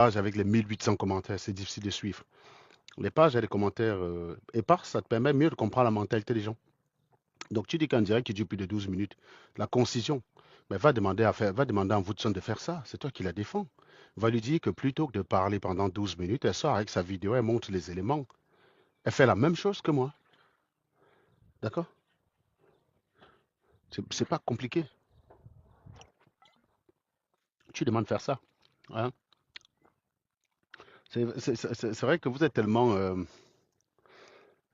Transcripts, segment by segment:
pages avec les 1800 commentaires, c'est difficile de suivre. Les pages et les commentaires épars, ça te permet mieux de comprendre la mentalité des gens. Donc tu dis qu'un direct qui dure plus de 12 minutes, la concision, mais va demander à Woodson de faire ça, c'est toi qui la défends. Va lui dire que plutôt que de parler pendant 12 minutes, elle sort avec sa vidéo, elle montre les éléments. Elle fait la même chose que moi, d'accord? C'est pas compliqué. Tu demandes de faire ça, hein. C'est vrai que vous êtes tellement...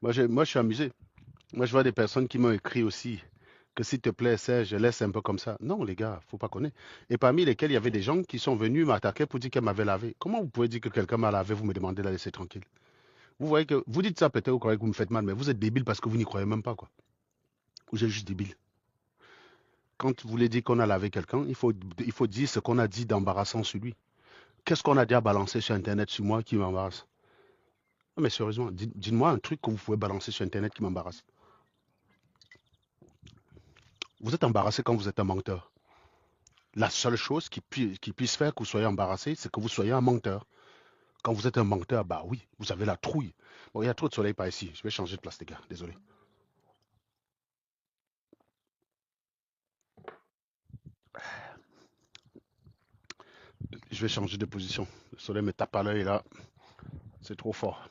moi, je suis amusé. Moi, je vois des personnes qui m'ont écrit aussi que s'il te plaît, Serge, laisse un peu comme ça. Non, les gars, faut pas connaître. Et parmi lesquels il y avait des gens qui sont venus m'attaquer pour dire qu'elle m'avait lavé. Comment vous pouvez dire que quelqu'un m'a lavé, vous me demandez de la laisser tranquille? Vous voyez que vous dites ça peut-être, vous croyez que vous me faites mal, mais vous êtes débile parce que vous n'y croyez même pas, quoi. Vous êtes juste débile. Quand vous voulez dire qu'on a lavé quelqu'un, il faut dire ce qu'on a dit d'embarrassant sur lui. Qu'est-ce qu'on a déjà balancé sur Internet sur moi qui m'embarrasse? Non, mais sérieusement, dites-moi un truc que vous pouvez balancer sur Internet qui m'embarrasse. Vous êtes embarrassé quand vous êtes un menteur. La seule chose qui puisse faire que vous soyez embarrassé, c'est que vous soyez un menteur. Quand vous êtes un menteur, bah oui, vous avez la trouille. Bon, il y a trop de soleil par ici. Je vais changer de place, les gars. Désolé. Je vais changer de position. Le soleil me tape à l'œil là. C'est trop fort.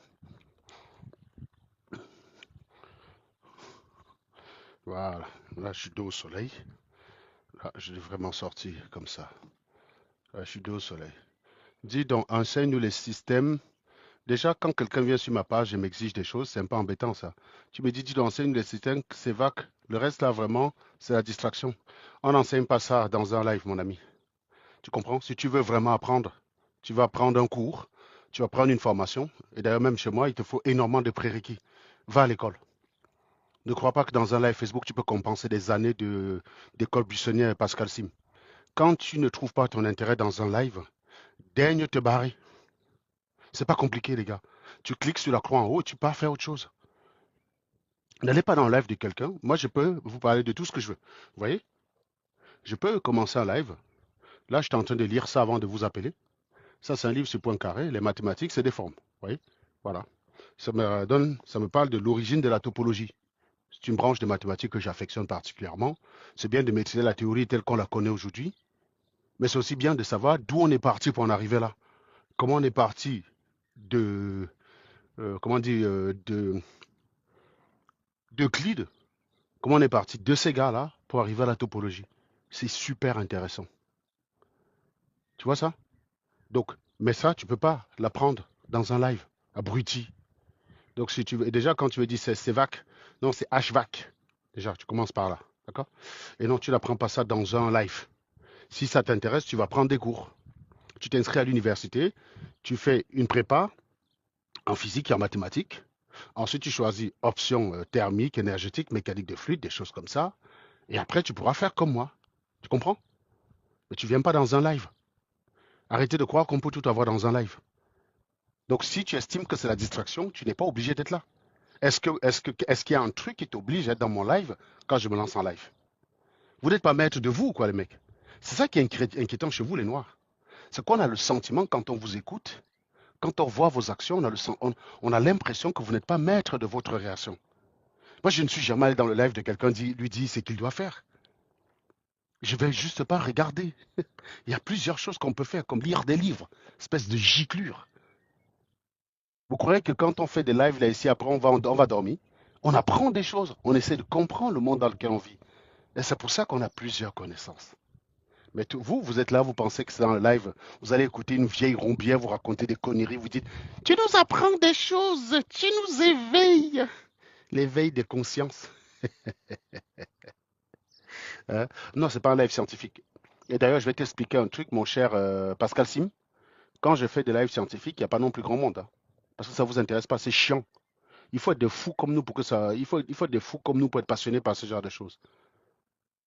Voilà. Là, je suis dos au soleil. Là, je devrais m'en sortir comme ça. Là, je suis dos au soleil. Dis donc, enseigne-nous les systèmes. Déjà, quand quelqu'un vient sur ma page et m'exige des choses, c'est un peu embêtant ça. Tu me dis enseigne les systèmes, c'est vague. Le reste là, vraiment, c'est la distraction. On n'enseigne pas ça dans un live, mon ami. Tu comprends? Si tu veux vraiment apprendre, tu vas prendre un cours, tu vas prendre une formation. Et d'ailleurs, même chez moi, il te faut énormément de prérequis. Va à l'école. Ne crois pas que dans un live Facebook, tu peux compenser des années d'école buissonnière et Pascal Sim. Quand tu ne trouves pas ton intérêt dans un live, daigne te barrer. C'est pas compliqué, les gars. Tu cliques sur la croix en haut et tu pars faire autre chose. N'allez pas dans le live de quelqu'un. Moi, je peux vous parler de tout ce que je veux. Vous voyez? Je peux commencer un live. Là, je suis en train de lire ça avant de vous appeler. Ça, c'est un livre sur Poincaré. Les mathématiques, c'est des formes. Vous voyez? Voilà. Ça me parle de l'origine de la topologie. C'est une branche de mathématiques que j'affectionne particulièrement. C'est bien de maîtriser la théorie telle qu'on la connaît aujourd'hui, mais c'est aussi bien de savoir d'où on est parti pour en arriver là. Comment on est parti de, comment dire, d'Euclide, comment on est parti de ces gars-là pour arriver à la topologie. C'est super intéressant. Tu vois ça? Donc, mais ça, tu peux pas l'apprendre dans un live, abruti. Donc, si tu veux, et déjà, quand tu me dis c'est CVAC, non, c'est HVAC. Déjà, tu commences par là. D'accord? Et non, tu n'apprends pas ça dans un live. Si ça t'intéresse, tu vas prendre des cours. Tu t'inscris à l'université, tu fais une prépa en physique et en mathématiques. Ensuite, tu choisis option thermique, énergétique, mécanique de fluide, des choses comme ça. Et après, tu pourras faire comme moi. Tu comprends? Mais tu viens pas dans un live. Arrêtez de croire qu'on peut tout avoir dans un live. Donc, si tu estimes que c'est la distraction, tu n'es pas obligé d'être là. Est-ce qu'il y a un truc qui t'oblige à être dans mon live quand je me lance en live? Vous n'êtes pas maître de vous, quoi, les mecs. C'est ça qui est inquiétant chez vous, les Noirs. C'est qu'on a le sentiment, quand on vous écoute, quand on voit vos actions, on a l'impression que vous n'êtes pas maître de votre réaction. Moi, je ne suis jamais allé dans le live de quelqu'un lui dire ce qu'il doit faire. Je vais juste pas regarder. Il y a plusieurs choses qu'on peut faire, comme lire des livres, espèce de giclure. Vous croyez que quand on fait des lives là ici, après on va dormir, on apprend des choses, on essaie de comprendre le monde dans lequel on vit. Et c'est pour ça qu'on a plusieurs connaissances. Mais vous, vous êtes là, vous pensez que c'est dans le live, vous allez écouter une vieille rombière vous raconter des conneries, vous dites, tu nous apprends des choses, tu nous éveilles. L'éveil des consciences. Hein? Non, c'est pas un live scientifique. Et d'ailleurs, je vais t'expliquer un truc, mon cher Pascal Sim. Quand je fais des lives scientifiques, il n'y a pas non plus grand monde, hein. Parce que ça ne vous intéresse pas, c'est chiant. Il faut être de fous comme nous pour que ça. Il faut être de fous comme nous pour être passionné par ce genre de choses.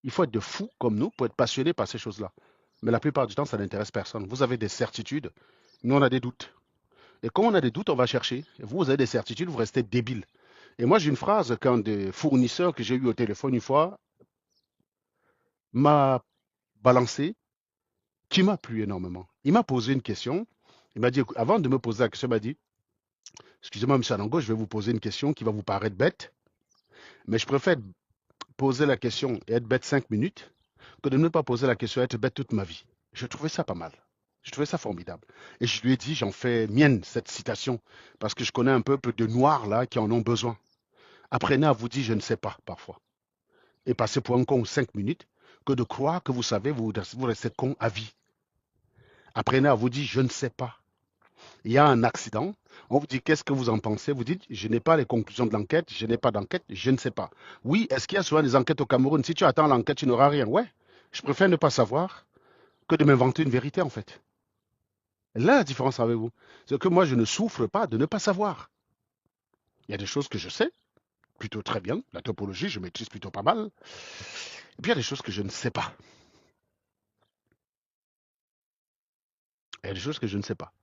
Il faut être de fous comme nous pour être passionné par ces choses-là. Mais la plupart du temps, ça n'intéresse personne. Vous avez des certitudes, nous on a des doutes. Et quand on a des doutes, on va chercher. Et vous, vous avez des certitudes, vous restez débile. Et moi, j'ai une phrase qu'un des fournisseurs que j'ai eu au téléphone une fois m'a balancé, qui m'a plu énormément. Il m'a posé une question. Il m'a dit, avant de me poser la question, il m'a dit, excusez-moi, monsieur Anango, je vais vous poser une question qui va vous paraître bête, mais je préfère poser la question et être bête 5 minutes que de ne pas poser la question et être bête toute ma vie. Je trouvais ça pas mal. Je trouvais ça formidable. Et je lui ai dit, j'en fais mienne, cette citation, parce que je connais un peuple de noirs là qui en ont besoin. Apprenez à vous dire, je ne sais pas, parfois. Et passer pour un con 5 minutes que de croire que vous savez, vous restez con à vie. Apprenez à vous dire, je ne sais pas. Il y a un accident, on vous dit qu'est-ce que vous en pensez, vous dites je n'ai pas les conclusions de l'enquête, je n'ai pas d'enquête, je ne sais pas. Oui, est-ce qu'il y a souvent des enquêtes au Cameroun? Si tu attends l'enquête, tu n'auras rien. Ouais, je préfère ne pas savoir que de m'inventer une vérité en fait. Là, la différence avec vous, c'est que moi je ne souffre pas de ne pas savoir. Il y a des choses que je sais plutôt très bien, la topologie je maîtrise plutôt pas mal, et puis il y a des choses que je ne sais pas. Il y a des choses que je ne sais pas.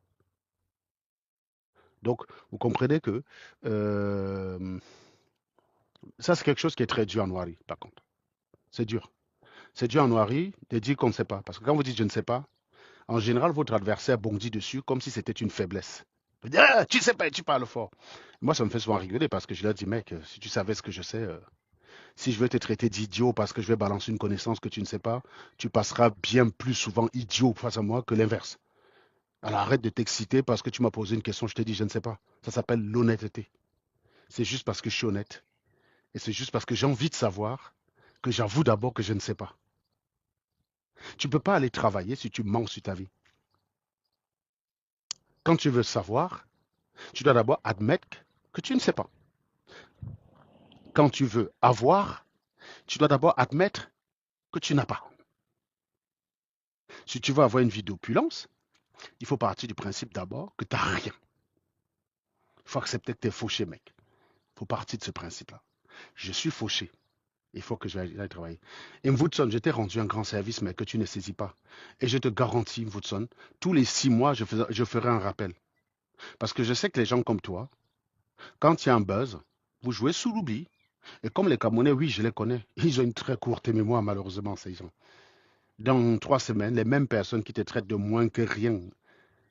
Donc, vous comprenez que euh, ça, c'est quelque chose qui est très dur en Noiri, par contre. C'est dur. C'est dur en Noiri de dire qu'on ne sait pas. Parce que quand vous dites je ne sais pas, en général, votre adversaire bondit dessus comme si c'était une faiblesse. Vous dites, ah, tu ne sais pas, tu parles fort. Moi, ça me fait souvent rigoler parce que je leur dis, mec, si tu savais ce que je sais, si je veux te traiter d'idiot parce que je vais balancer une connaissance que tu ne sais pas, tu passeras bien plus souvent idiot face à moi que l'inverse. Alors arrête de t'exciter parce que tu m'as posé une question, je te dis je ne sais pas. Ça s'appelle l'honnêteté. C'est juste parce que je suis honnête. Et c'est juste parce que j'ai envie de savoir que j'avoue d'abord que je ne sais pas. Tu ne peux pas aller travailler si tu mens sur ta vie. Quand tu veux savoir, tu dois d'abord admettre que tu ne sais pas. Quand tu veux avoir, tu dois d'abord admettre que tu n'as pas. Si tu veux avoir une vie d'opulence, il faut partir du principe d'abord que tu n'as rien. Il faut accepter que tu es fauché, mec. Il faut partir de ce principe-là. Je suis fauché. Il faut que j'aille travailler. Et Mvutson, je t'ai rendu un grand service, mais que tu ne saisis pas. Et je te garantis, Mvutson, tous les 6 mois, je ferai un rappel. Parce que je sais que les gens comme toi, quand il y a un buzz, vous jouez sous l'oubli. Et comme les Camerounais, oui, je les connais. Ils ont une très courte mémoire, malheureusement, ces gens. Dans 3 semaines, les mêmes personnes qui te traitent de moins que rien,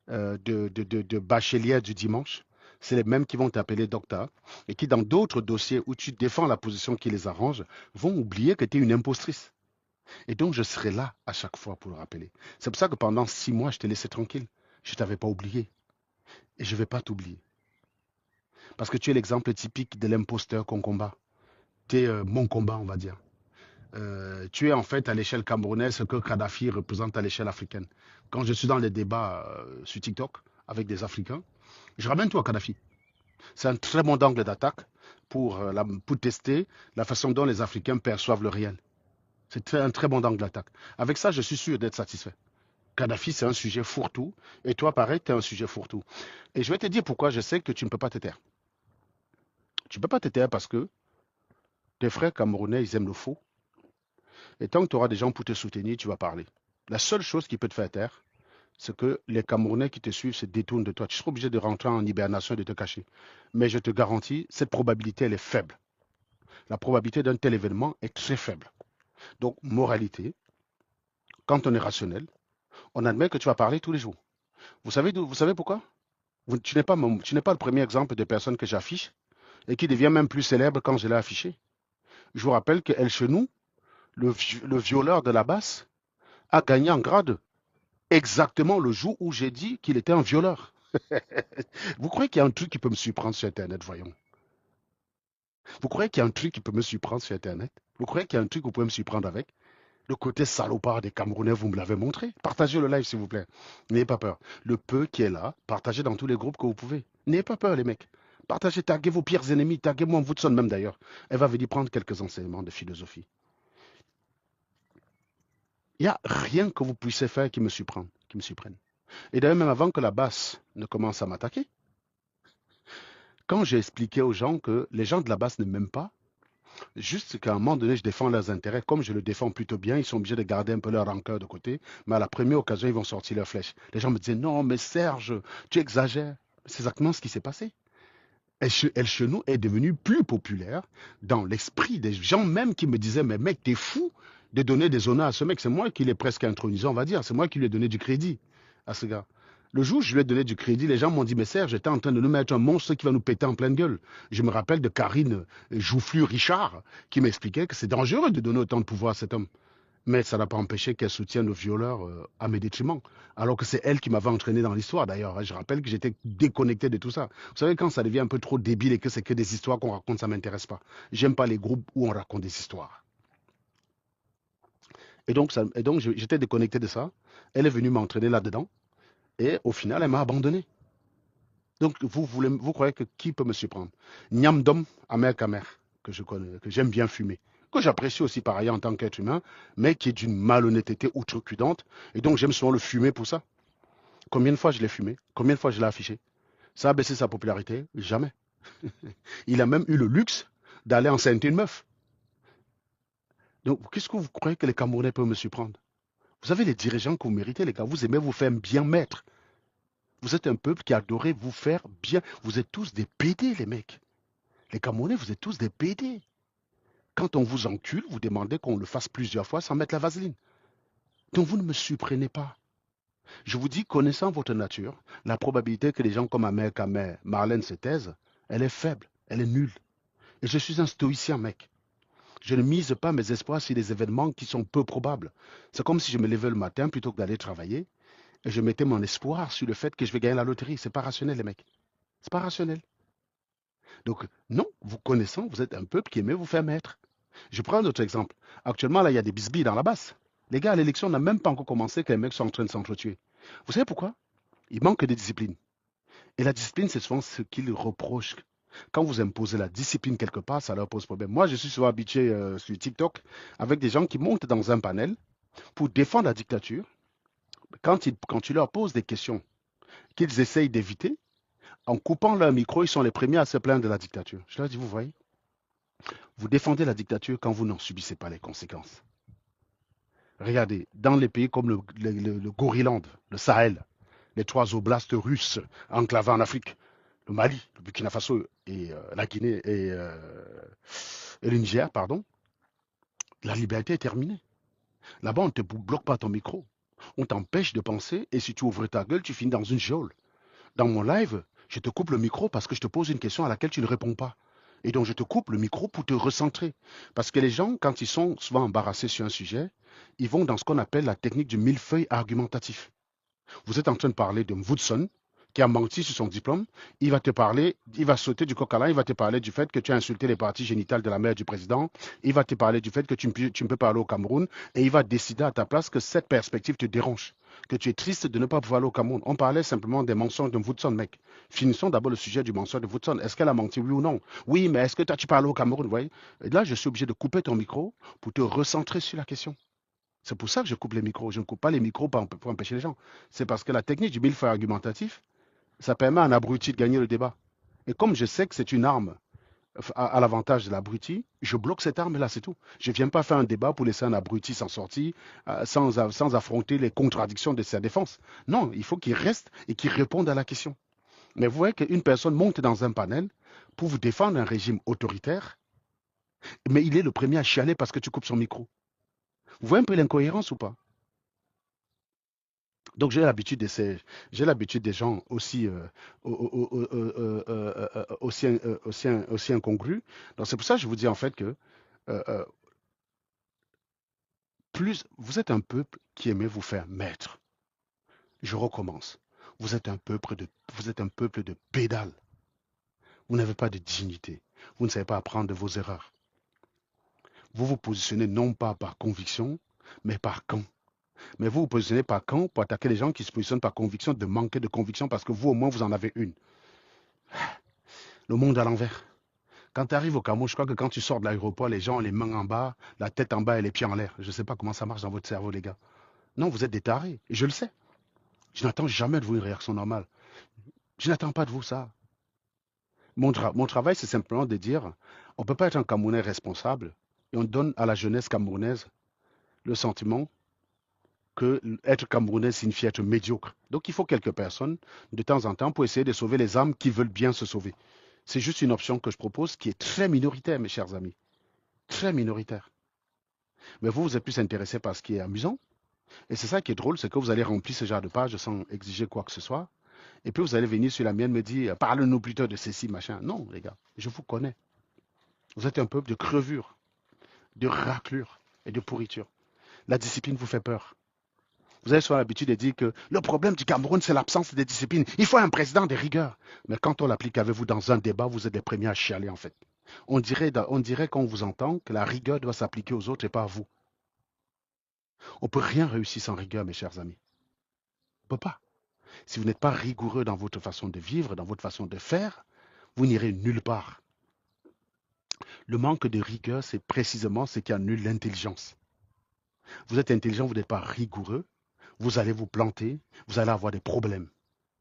de bachelière du dimanche, c'est les mêmes qui vont t'appeler docteur et qui, dans d'autres dossiers où tu défends la position qui les arrange, vont oublier que tu es une impostrice. Et donc, je serai là à chaque fois pour le rappeler. C'est pour ça que pendant 6 mois, je t'ai laissé tranquille. Je ne t'avais pas oublié. Et je ne vais pas t'oublier. Parce que tu es l'exemple typique de l'imposteur qu'on combat. Tu es mon combat, on va dire. Tu es en fait à l'échelle camerounaise ce que Kadhafi représente à l'échelle africaine. Quand je suis dans les débats sur TikTok avec des Africains, je ramène tout à Kadhafi. C'est un très bon angle d'attaque pour tester la façon dont les Africains perçoivent le réel. C'est un très bon angle d'attaque. Avec ça, je suis sûr d'être satisfait. Kadhafi, c'est un sujet fourre-tout. Et toi, pareil, tu es un sujet fourre-tout. Et je vais te dire pourquoi je sais que tu ne peux pas te taire. Tu ne peux pas te taire parce que tes frères camerounais, ils aiment le faux. Et tant que tu auras des gens pour te soutenir, tu vas parler. La seule chose qui peut te faire taire, c'est que les Camerounais qui te suivent se détournent de toi. Tu seras obligé de rentrer en hibernation et de te cacher. Mais je te garantis, cette probabilité, elle est faible. La probabilité d'un tel événement est très faible. Donc, moralité, quand on est rationnel, on admet que tu vas parler tous les jours. Vous savez pourquoi? Tu n'es pas, le premier exemple de personne que j'affiche et qui devient même plus célèbre quand je l'ai affiché. Je vous rappelle que El Chenou, le violeur de la basse, a gagné en grade exactement le jour où j'ai dit qu'il était un violeur. Vous croyez qu'il y a un truc qui peut me surprendre sur Internet, voyons? Vous croyez qu'il y a un truc qui peut me surprendre sur Internet? Vous croyez qu'il y a un truc que vous pouvez me surprendre avec? Le côté salopard des Camerounais, vous me l'avez montré. Partagez le live, s'il vous plaît. N'ayez pas peur. Le peu qui est là, partagez dans tous les groupes que vous pouvez. N'ayez pas peur, les mecs. Partagez, taguez vos pires ennemis, taguez moi Woodson même d'ailleurs. Elle va venir prendre quelques enseignements de philosophie. Il n'y a rien que vous puissiez faire qui me surprenne. Et d'ailleurs, même avant que la basse ne commence à m'attaquer, quand j'ai expliqué aux gens que les gens de la basse ne m'aiment pas, juste qu'à un moment donné, je défends leurs intérêts, comme je le défends plutôt bien, ils sont obligés de garder un peu leur rancœur de côté, mais à la première occasion, ils vont sortir leurs flèches. Les gens me disaient, non, mais Serge, tu exagères. C'est exactement ce qui s'est passé. El Chenou est devenu plus populaire dans l'esprit des gens même qui me disaient, mais mec, t'es fou de donner des honneurs à ce mec. C'est moi qui l'ai presque intronisé, on va dire. C'est moi qui lui ai donné du crédit à ce gars. Le jour où je lui ai donné du crédit, les gens m'ont dit, mais Serge, j'étais en train de nous mettre un monstre qui va nous péter en pleine gueule. Je me rappelle de Karine Joufflu-Richard, qui m'expliquait que c'est dangereux de donner autant de pouvoir à cet homme. Mais ça n'a pas empêché qu'elle soutienne le violeur à mes détriments. Alors que c'est elle qui m'avait entraîné dans l'histoire d'ailleurs. Je rappelle que j'étais déconnecté de tout ça. Vous savez, quand ça devient un peu trop débile et que c'est que des histoires qu'on raconte, ça ne m'intéresse pas. J'aime pas les groupes où on raconte des histoires. Et donc j'étais déconnecté de ça. Elle est venue m'entraîner là-dedans. Et au final, elle m'a abandonné. Donc vous croyez que qui peut me surprendre? Niamdom, Amer Kamer, que je connais, que j'aime bien fumer, que j'apprécie aussi par ailleurs en tant qu'être humain, mais qui est d'une malhonnêteté outrecuidante. Et donc j'aime souvent le fumer pour ça. Combien de fois je l'ai fumé? Combien de fois je l'ai affiché? Ça a baissé sa popularité? Jamais. Il a même eu le luxe d'aller enceinte une meuf. Donc qu'est-ce que vous croyez que les Camerounais peuvent me surprendre? Vous avez les dirigeants que vous méritez, les gars. Vous aimez vous faire bien mettre. Vous êtes un peuple qui adorait vous faire bien. Vous êtes tous des PD, les mecs. Les Camerounais, vous êtes tous des PD. Quand on vous encule, vous demandez qu'on le fasse plusieurs fois sans mettre la vaseline. Donc vous ne me surprenez pas. Je vous dis, connaissant votre nature, la probabilité que les gens comme Amer Kamer, Marlène se taisent, elle est faible, elle est nulle. Et je suis un stoïcien, mec. Je ne mise pas mes espoirs sur des événements qui sont peu probables. C'est comme si je me levais le matin plutôt que d'aller travailler et je mettais mon espoir sur le fait que je vais gagner la loterie. C'est pas rationnel, les mecs. C'est pas rationnel. Donc, non, vous connaissant, vous êtes un peuple qui aimait vous faire mettre. Je prends un autre exemple. Actuellement, là, il y a des bisbilles dans la basse. Les gars, l'élection n'a même pas encore commencé que les mecs sont en train de s'entretuer. Vous savez pourquoi? Il manque de discipline. Et la discipline, c'est souvent ce qu'ils reprochent. Quand vous imposez la discipline quelque part, ça leur pose problème. Moi, je suis souvent habitué sur TikTok avec des gens qui montent dans un panel pour défendre la dictature. Quand tu leur poses des questions qu'ils essayent d'éviter, en coupant leur micro, ils sont les premiers à se plaindre de la dictature. Je leur dis, vous voyez, vous défendez la dictature quand vous n'en subissez pas les conséquences. Regardez, dans les pays comme le Goriland, le Sahel, les trois oblasts russes enclavés en Afrique, le Mali, le Burkina Faso et la Guinée et le Niger, pardon, la liberté est terminée. Là-bas, on ne te bloque pas ton micro. On t'empêche de penser et si tu ouvres ta gueule, tu finis dans une geôle. Dans mon live, je te coupe le micro parce que je te pose une question à laquelle tu ne réponds pas. Et donc, je te coupe le micro pour te recentrer. Parce que les gens, quand ils sont souvent embarrassés sur un sujet, ils vont dans ce qu'on appelle la technique du millefeuille argumentatif. Vous êtes en train de parler de Woodson, qui a menti sur son diplôme. Il va te parler, il va sauter du coq à l'âne, il va te parler du fait que tu as insulté les parties génitales de la mère du président. Il va te parler du fait que tu ne peux pas aller au Cameroun. Et il va décider à ta place que cette perspective te dérange, que tu es triste de ne pas pouvoir aller au Cameroun. On parlait simplement des mensonges de Woodson, mec. Finissons d'abord le sujet du mensonge de Woodson. Est-ce qu'elle a menti, oui ou non? Oui, mais est-ce que toi, tu parles au Cameroun, vous voyez? Et là, je suis obligé de couper ton micro pour te recentrer sur la question. C'est pour ça que je coupe les micros. Je ne coupe pas les micros pour empêcher les gens. C'est parce que la technique du millefeuille argumentatif, ça permet à un abruti de gagner le débat. Et comme je sais que c'est une arme à l'avantage de l'abruti, je bloque cette arme-là, c'est tout. Je ne viens pas faire un débat pour laisser un abruti s'en sortir sans affronter les contradictions de sa défense. Non, il faut qu'il reste et qu'il réponde à la question. Mais vous voyez qu'une personne monte dans un panel pour vous défendre un régime autoritaire, mais il est le premier à chialer parce que tu coupes son micro. Vous voyez un peu l'incohérence ou pas? Donc j'ai l'habitude des gens aussi incongrus. Donc c'est pour ça que je vous dis en fait que euh, euh, plus vous êtes un peuple qui aimait vous faire maître. Je recommence. Vous êtes un peuple de pédales. Vous n'avez pas de dignité. Vous ne savez pas apprendre de vos erreurs. Vous vous positionnez non pas par conviction, mais par camp. Mais vous vous positionnez par camp pour attaquer les gens qui se positionnent par conviction de manquer de conviction parce que vous au moins vous en avez une. Le monde à l'envers. Quand tu arrives au Cameroun, je crois que quand tu sors de l'aéroport, les gens ont les mains en bas, la tête en bas et les pieds en l'air. Je ne sais pas comment ça marche dans votre cerveau, les gars. Non, vous êtes des tarés. Et je le sais. Je n'attends jamais de vous une réaction normale. Je n'attends pas de vous ça. Mon travail, c'est simplement de dire, on ne peut pas être un Camerounais responsable et on donne à la jeunesse camerounaise le sentiment que être Camerounais signifie être médiocre. Donc il faut quelques personnes de temps en temps pour essayer de sauver les âmes qui veulent bien se sauver. C'est juste une option que je propose qui est très minoritaire, mes chers amis. Très minoritaire. Mais vous, vous êtes plus intéressé par ce qui est amusant. Et c'est ça qui est drôle, c'est que vous allez remplir ce genre de page sans exiger quoi que ce soit. Et puis vous allez venir sur la mienne me dire, parle-nous plutôt de ceci, machin. Non, les gars, je vous connais. Vous êtes un peuple de crevure, de raclure et de pourriture. La discipline vous fait peur. Vous avez souvent l'habitude de dire que le problème du Cameroun, c'est l'absence de discipline. Il faut un président de rigueur. Mais quand on l'applique avec vous dans un débat, vous êtes les premiers à chialer, en fait. On dirait qu'on vous entend que la rigueur doit s'appliquer aux autres et pas à vous. On ne peut rien réussir sans rigueur, mes chers amis. On ne peut pas. Si vous n'êtes pas rigoureux dans votre façon de vivre, dans votre façon de faire, vous n'irez nulle part. Le manque de rigueur, c'est précisément ce qui annule l'intelligence. Vous êtes intelligent, vous n'êtes pas rigoureux, vous allez vous planter, vous allez avoir des problèmes.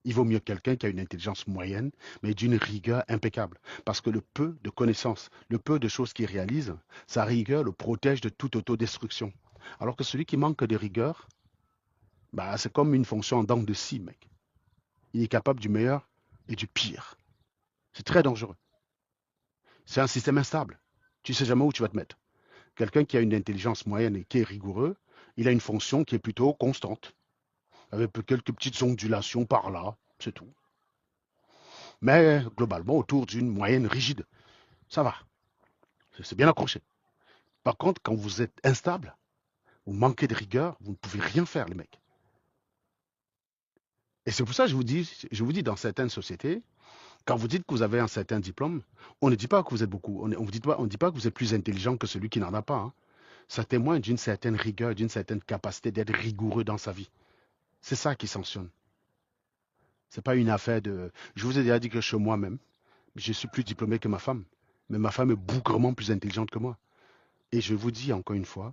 Il vaut mieux quelqu'un qui a une intelligence moyenne, mais d'une rigueur impeccable. Parce que le peu de connaissances, le peu de choses qu'il réalise, sa rigueur le protège de toute autodestruction. Alors que celui qui manque de rigueur, bah, c'est comme une fonction en dents de scie, mec. Il est capable du meilleur et du pire. C'est très dangereux. C'est un système instable. Tu ne sais jamais où tu vas te mettre. Quelqu'un qui a une intelligence moyenne et qui est rigoureux, il a une fonction qui est plutôt constante, avec quelques petites ondulations par là, c'est tout. Mais globalement, autour d'une moyenne rigide, ça va, c'est bien accroché. Par contre, quand vous êtes instable, vous manquez de rigueur, vous ne pouvez rien faire, les mecs. Et c'est pour ça que je vous dis, dans certaines sociétés, quand vous dites que vous avez un certain diplôme, on ne dit pas que vous êtes beaucoup, on ne dit pas que vous êtes plus intelligent que celui qui n'en a pas, hein. Ça témoigne d'une certaine rigueur, d'une certaine capacité d'être rigoureux dans sa vie. C'est ça qui sanctionne. C'est pas une affaire de. Je vous ai déjà dit que chez moi-même, je suis plus diplômé que ma femme. Mais ma femme est bougrement plus intelligente que moi. Et je vous dis encore une fois,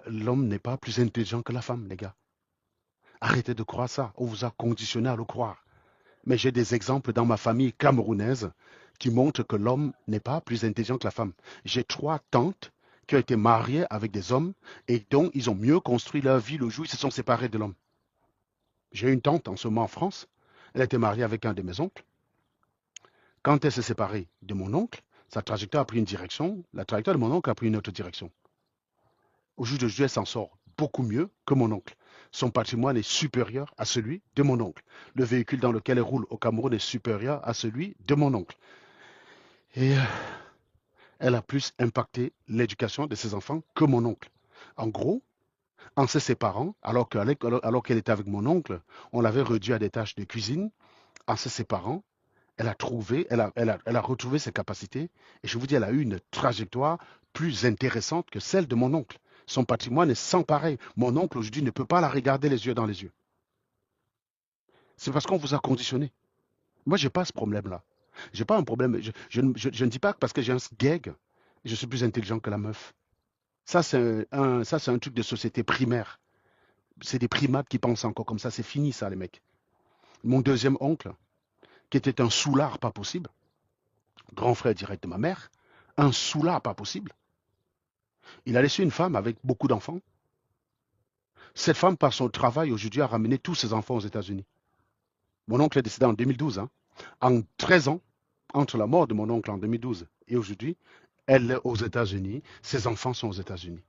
l'homme n'est pas plus intelligent que la femme, les gars. Arrêtez de croire ça. On vous a conditionné à le croire. Mais j'ai des exemples dans ma famille camerounaise qui montrent que l'homme n'est pas plus intelligent que la femme. J'ai 3 tantes qui ont été mariées avec des hommes et dont ils ont mieux construit leur vie le jour où ils se sont séparés de l'homme. J'ai une tante en ce moment en France. Elle a été mariée avec un de mes oncles. Quand elle s'est séparée de mon oncle, sa trajectoire a pris une direction, la trajectoire de mon oncle a pris une autre direction. Au jour d'aujourd'hui, elle s'en sort beaucoup mieux que mon oncle. Son patrimoine est supérieur à celui de mon oncle. Le véhicule dans lequel elle roule au Cameroun est supérieur à celui de mon oncle. Et elle a plus impacté l'éducation de ses enfants que mon oncle. En gros, en se séparant, alors qu'elle était avec mon oncle, on l'avait réduit à des tâches de cuisine. En se séparant, elle a retrouvé ses capacités. Et je vous dis, elle a eu une trajectoire plus intéressante que celle de mon oncle. Son patrimoine est sans pareil. Mon oncle, aujourd'hui, ne peut pas la regarder les yeux dans les yeux. C'est parce qu'on vous a conditionné. Moi, je n'ai pas ce problème-là. Je n'ai pas un problème. Je ne dis pas que parce que j'ai un gag, je suis plus intelligent que la meuf. Ça, c'est un truc de société primaire. C'est des primates qui pensent encore comme ça. C'est fini, ça, les mecs. Mon deuxième oncle, qui était un soulard pas possible, grand frère direct de ma mère, un soulard pas possible. Il a laissé une femme avec beaucoup d'enfants. Cette femme, par son travail, aujourd'hui, a ramené tous ses enfants aux États-Unis. Mon oncle est décédé en 2012. Hein. En 13 ans, entre la mort de mon oncle en 2012 et aujourd'hui, elle est aux États-Unis. Ses enfants sont aux États-Unis.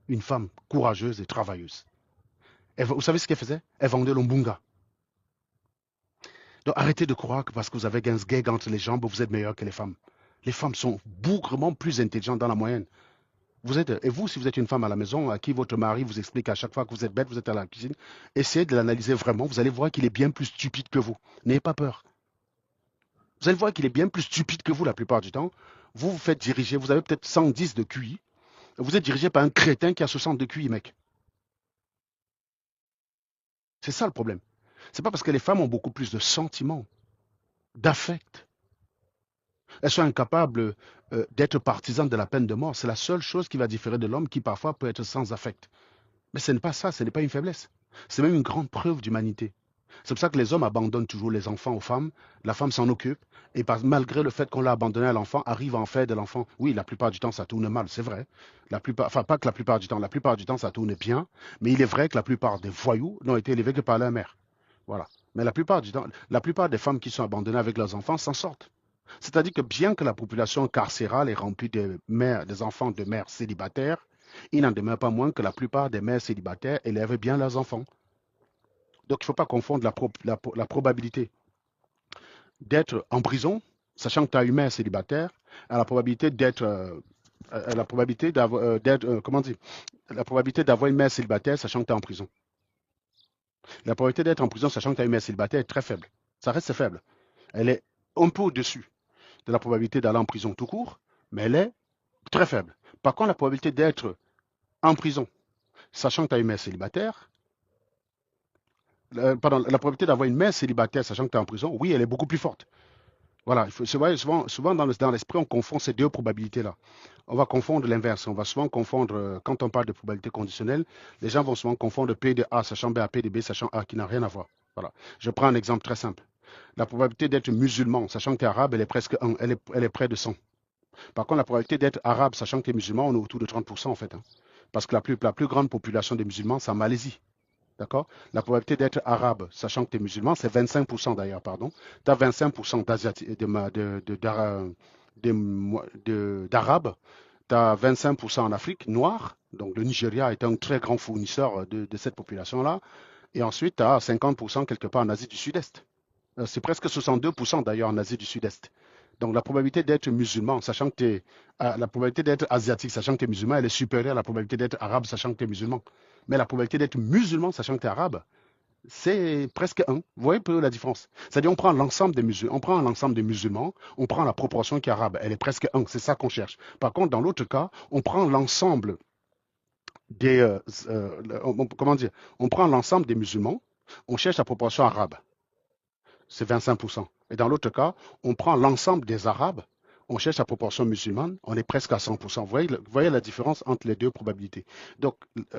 Une femme courageuse et travailleuse. Vous savez ce qu'elle faisait? Elle vendait l'ombunga. Donc arrêtez de croire que parce que vous avez un gag entre les jambes, vous êtes meilleur que les femmes. Les femmes sont bougrement plus intelligentes dans la moyenne. Et vous, si vous êtes une femme à la maison, à qui votre mari vous explique à chaque fois que vous êtes bête, vous êtes à la cuisine, essayez de l'analyser vraiment, vous allez voir qu'il est bien plus stupide que vous. N'ayez pas peur. Vous allez voir qu'il est bien plus stupide que vous la plupart du temps. Vous vous faites diriger, vous avez peut-être 110 de QI, vous êtes dirigé par un crétin qui a 60 de QI, mec. C'est ça le problème. C'est pas parce que les femmes ont beaucoup plus de sentiments, d'affect. Elles sont incapables d'être partisanes de la peine de mort. C'est la seule chose qui va différer de l'homme qui parfois peut être sans affect. Mais ce n'est pas ça, ce n'est pas une faiblesse. C'est même une grande preuve d'humanité. C'est pour ça que les hommes abandonnent toujours les enfants aux femmes, la femme s'en occupe, et malgré le fait qu'on l'a abandonné à l'enfant, arrive à en faire de l'enfant. Oui, la plupart du temps, ça tourne mal, c'est vrai. Enfin, pas que la plupart du temps, ça tourne bien, mais il est vrai que la plupart des voyous n'ont été élevés que par leur mère. Voilà. Mais la plupart du temps, la plupart des femmes qui sont abandonnées avec leurs enfants s'en sortent. C'est-à-dire que bien que la population carcérale est remplie des enfants de mères célibataires, Il n'en demeure pas moins que la plupart des mères célibataires élèvent bien leurs enfants. Donc il ne faut pas confondre la probabilité d'être en prison, sachant que tu as une mère célibataire, à la probabilité d'être la probabilité d'avoir comment dire, la probabilité d'avoir une mère célibataire sachant que tu es en prison. La probabilité d'être en prison sachant que tu as une mère célibataire est très faible. Ça reste faible. Elle est un peu au-dessus de la probabilité d'aller en prison tout court, mais elle est très faible. Par contre, la probabilité d'être en prison sachant que tu as une mère célibataire, pardon, la probabilité d'avoir une mère célibataire sachant que tu es en prison, oui, elle est beaucoup plus forte. Voilà, souvent dans l'esprit, on confond ces deux probabilités-là. On va confondre l'inverse. On va souvent confondre, quand on parle de probabilité conditionnelle, les gens vont souvent confondre P de A sachant B à P de B sachant A qui n'a rien à voir. Voilà. Je prends un exemple très simple. La probabilité d'être musulman sachant que tu es arabe, elle est presque 1, elle est près de 100. Par contre, la probabilité d'être arabe sachant que tu es musulman, on est autour de 30% en fait. Hein. Parce que la plus grande population des musulmans, c'est en Malaisie. D'accord? La probabilité d'être arabe, sachant que tu es musulman, c'est 25% d'ailleurs, pardon. Tu as 25% d'arabes, tu as 25% en Afrique noire, donc le Nigeria est un très grand fournisseur de cette population-là, et ensuite tu as 50% quelque part en Asie du Sud-Est. C'est presque 62% d'ailleurs en Asie du Sud-Est. Donc la probabilité d'être musulman, sachant que tu es, la probabilité d'être asiatique, sachant que tu es musulman, elle est supérieure à la probabilité d'être arabe, sachant que tu es musulman. Mais la probabilité d'être musulman, sachant que tu es arabe, c'est presque 1. Vous voyez un peu la différence? C'est-à-dire, on prend l'ensemble des musulmans, on prend la proportion qui est arabe, elle est presque 1. C'est ça qu'on cherche. Par contre, dans l'autre cas, on prend l'ensemble des, comment dire, on prend l'ensemble des musulmans, on cherche la proportion arabe, c'est 25%. Et dans l'autre cas, on prend l'ensemble des arabes, on cherche la proportion musulmane, on est presque à 100%. Vous voyez la différence entre les deux probabilités. Donc,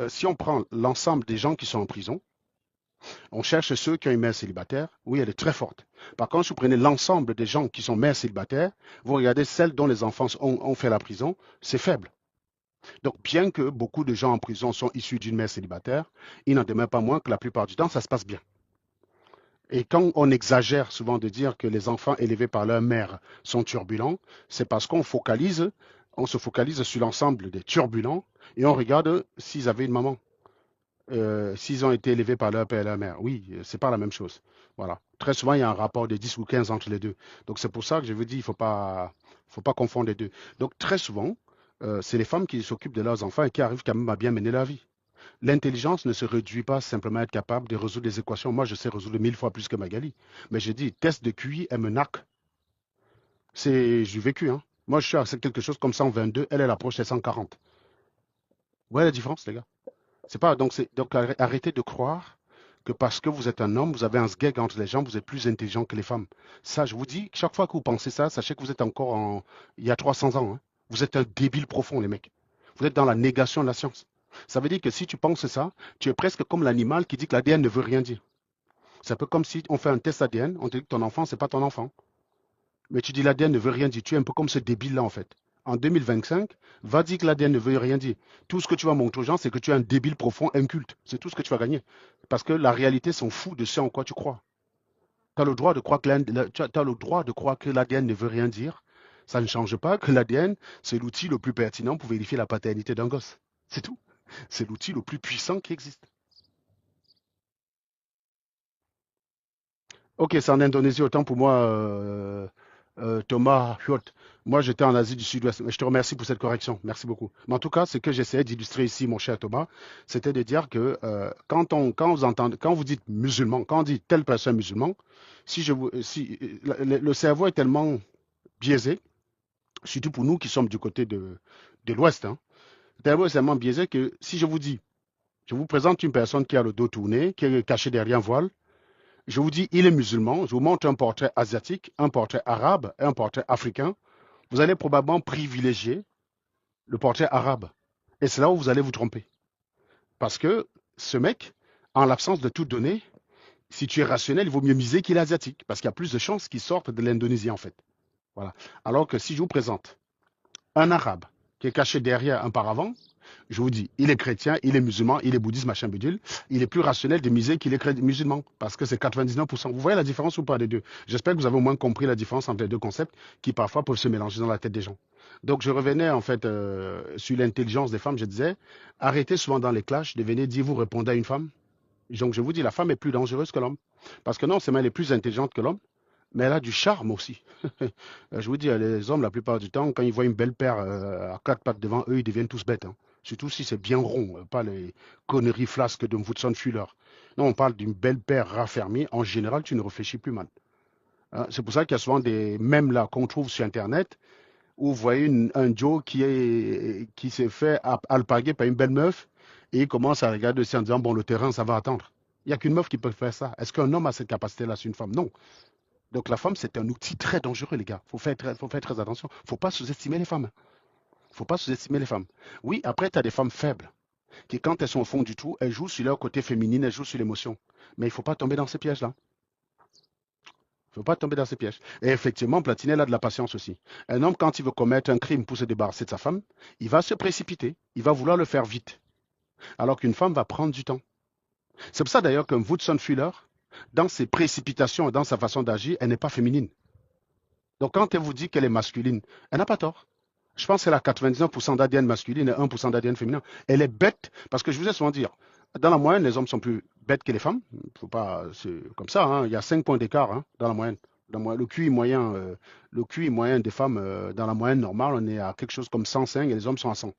si on prend l'ensemble des gens qui sont en prison, on cherche ceux qui ont une mère célibataire. Oui, elle est très forte. Par contre, si vous prenez l'ensemble des gens qui sont mères célibataires, vous regardez celles dont les enfants ont fait la prison, c'est faible. Donc, bien que beaucoup de gens en prison sont issus d'une mère célibataire, il n'en demeure pas moins que la plupart du temps, ça se passe bien. Et quand on exagère souvent de dire que les enfants élevés par leur mère sont turbulents, c'est parce on se focalise sur l'ensemble des turbulents et on regarde s'ils avaient une maman. S'ils ont été élevés par leur père et leur mère. Oui, c'est pas la même chose. Voilà. Très souvent, il y a un rapport de 10 ou 15 entre les deux. Donc, c'est pour ça que je vous dis, faut pas confondre les deux. Donc, très souvent, c'est les femmes qui s'occupent de leurs enfants et qui arrivent quand même à bien mener leur vie. L'intelligence ne se réduit pas simplement à être capable de résoudre des équations. Moi, je sais résoudre 1000 fois plus que Magali. Mais je dis, test de QI, elle me narque. C'est du vécu, hein. Moi, je suis à quelque chose comme 122, elle approche des 140. Vous voyez la différence, les gars? C'est pas, donc arrêtez de croire que parce que vous êtes un homme, vous avez un sgeg entre les jambes, vous êtes plus intelligent que les femmes. Ça, je vous dis, chaque fois que vous pensez ça, sachez que vous êtes encore il y a 300 ans. Hein. Vous êtes un débile profond, les mecs. Vous êtes dans la négation de la science. Ça veut dire que si tu penses ça, tu es presque comme l'animal qui dit que l'ADN ne veut rien dire. C'est un peu comme si on fait un test ADN, on te dit que ton enfant, c'est pas ton enfant. Mais tu dis l'ADN ne veut rien dire. Tu es un peu comme ce débile-là, en fait. En 2025, va dire que l'ADN ne veut rien dire. Tout ce que tu vas montrer aux gens, c'est que tu es un débile profond, inculte. C'est tout ce que tu vas gagner. Parce que la réalité s'en fout de ce en quoi tu crois. Tu as le droit de croire que l'ADN ne veut rien dire. Ça ne change pas que l'ADN, c'est l'outil le plus pertinent pour vérifier la paternité d'un gosse. C'est tout. C'est l'outil le plus puissant qui existe. Ok, c'est en Indonésie, autant pour moi, Thomas Hyot. Moi, j'étais en Asie du Sud-Ouest. Mais je te remercie pour cette correction. Merci beaucoup. Mais en tout cas, ce que j'essayais d'illustrer ici, mon cher Thomas, c'était de dire que quand vous dites musulman, quand on dit telle personne musulman, si le cerveau est tellement biaisé, surtout pour nous qui sommes du côté de l'Ouest, hein, le cerveau est tellement biaisé que si je vous présente une personne qui a le dos tourné, qui est cachée derrière un voile, je vous dis, il est musulman, je vous montre un portrait asiatique, un portrait arabe et un portrait africain, vous allez probablement privilégier le portrait arabe. Et c'est là où vous allez vous tromper. Parce que ce mec, en l'absence de toute donnée, si tu es rationnel, il vaut mieux miser qu'il est asiatique, parce qu'il y a plus de chances qu'il sorte de l'Indonésie, en fait. Voilà. Alors que si je vous présente un arabe qui est caché derrière un paravent, Je vous dis, il est chrétien, il est musulman, il est bouddhiste, machin bidule. Il est plus rationnel de miser qu'il est musulman, parce que c'est 99%. Vous voyez la différence ou pas des deux? J'espère que vous avez au moins compris la différence entre les deux concepts qui parfois peuvent se mélanger dans la tête des gens. Donc je revenais en fait sur l'intelligence des femmes. Je disais, arrêtez souvent dans les clashs de venir dire vous répondez à une femme. Donc je vous dis, la femme est plus dangereuse que l'homme. Parce que non seulement elle est plus intelligente que l'homme, mais elle a du charme aussi. Je vous dis, les hommes, la plupart du temps, quand ils voient une belle paire à quatre pattes devant eux, ils deviennent tous bêtes, hein. Surtout si c'est bien rond, pas les conneries flasques de Woodson Fuller. Non, on parle d'une belle paire raffermie. En général, tu ne réfléchis plus mal, hein. C'est pour ça qu'il y a souvent des mèmes là qu'on trouve sur Internet où vous voyez un Joe qui s'est fait alpaguer par une belle meuf et il commence à regarder aussi en disant, bon, le terrain, ça va attendre. Il n'y a qu'une meuf qui peut faire ça. Est-ce qu'un homme a cette capacité-là sur une femme? Non. Donc la femme, c'est un outil très dangereux, les gars. Faut faire très attention. Faut pas sous-estimer les femmes. Faut pas sous-estimer les femmes. Oui, après, tu as des femmes faibles qui, quand elles sont au fond du tout, elles jouent sur leur côté féminin, elles jouent sur l'émotion. Mais il faut pas tomber dans ces pièges-là. Il faut pas tomber dans ces pièges. Et effectivement, Platinel a de la patience aussi. Un homme, quand il veut commettre un crime pour se débarrasser de sa femme, il va se précipiter. Il va vouloir le faire vite. Alors qu'une femme va prendre du temps. C'est pour ça d'ailleurs qu'un Woodson Fuller, dans ses précipitations et dans sa façon d'agir, elle n'est pas féminine. Donc quand elle vous dit qu'elle est masculine, elle n'a pas tort. Je pense qu'elle a 99% d'ADN masculine et 1% d'ADN féminin. Elle est bête, parce que je vous ai souvent dit, dans la moyenne, les hommes sont plus bêtes que les femmes. Faut pas, c'est comme ça, hein. Il y a 5 points d'écart, hein, dans la moyenne. Le QI moyen des femmes, dans la moyenne normale, on est à quelque chose comme 105 et les hommes sont à 100.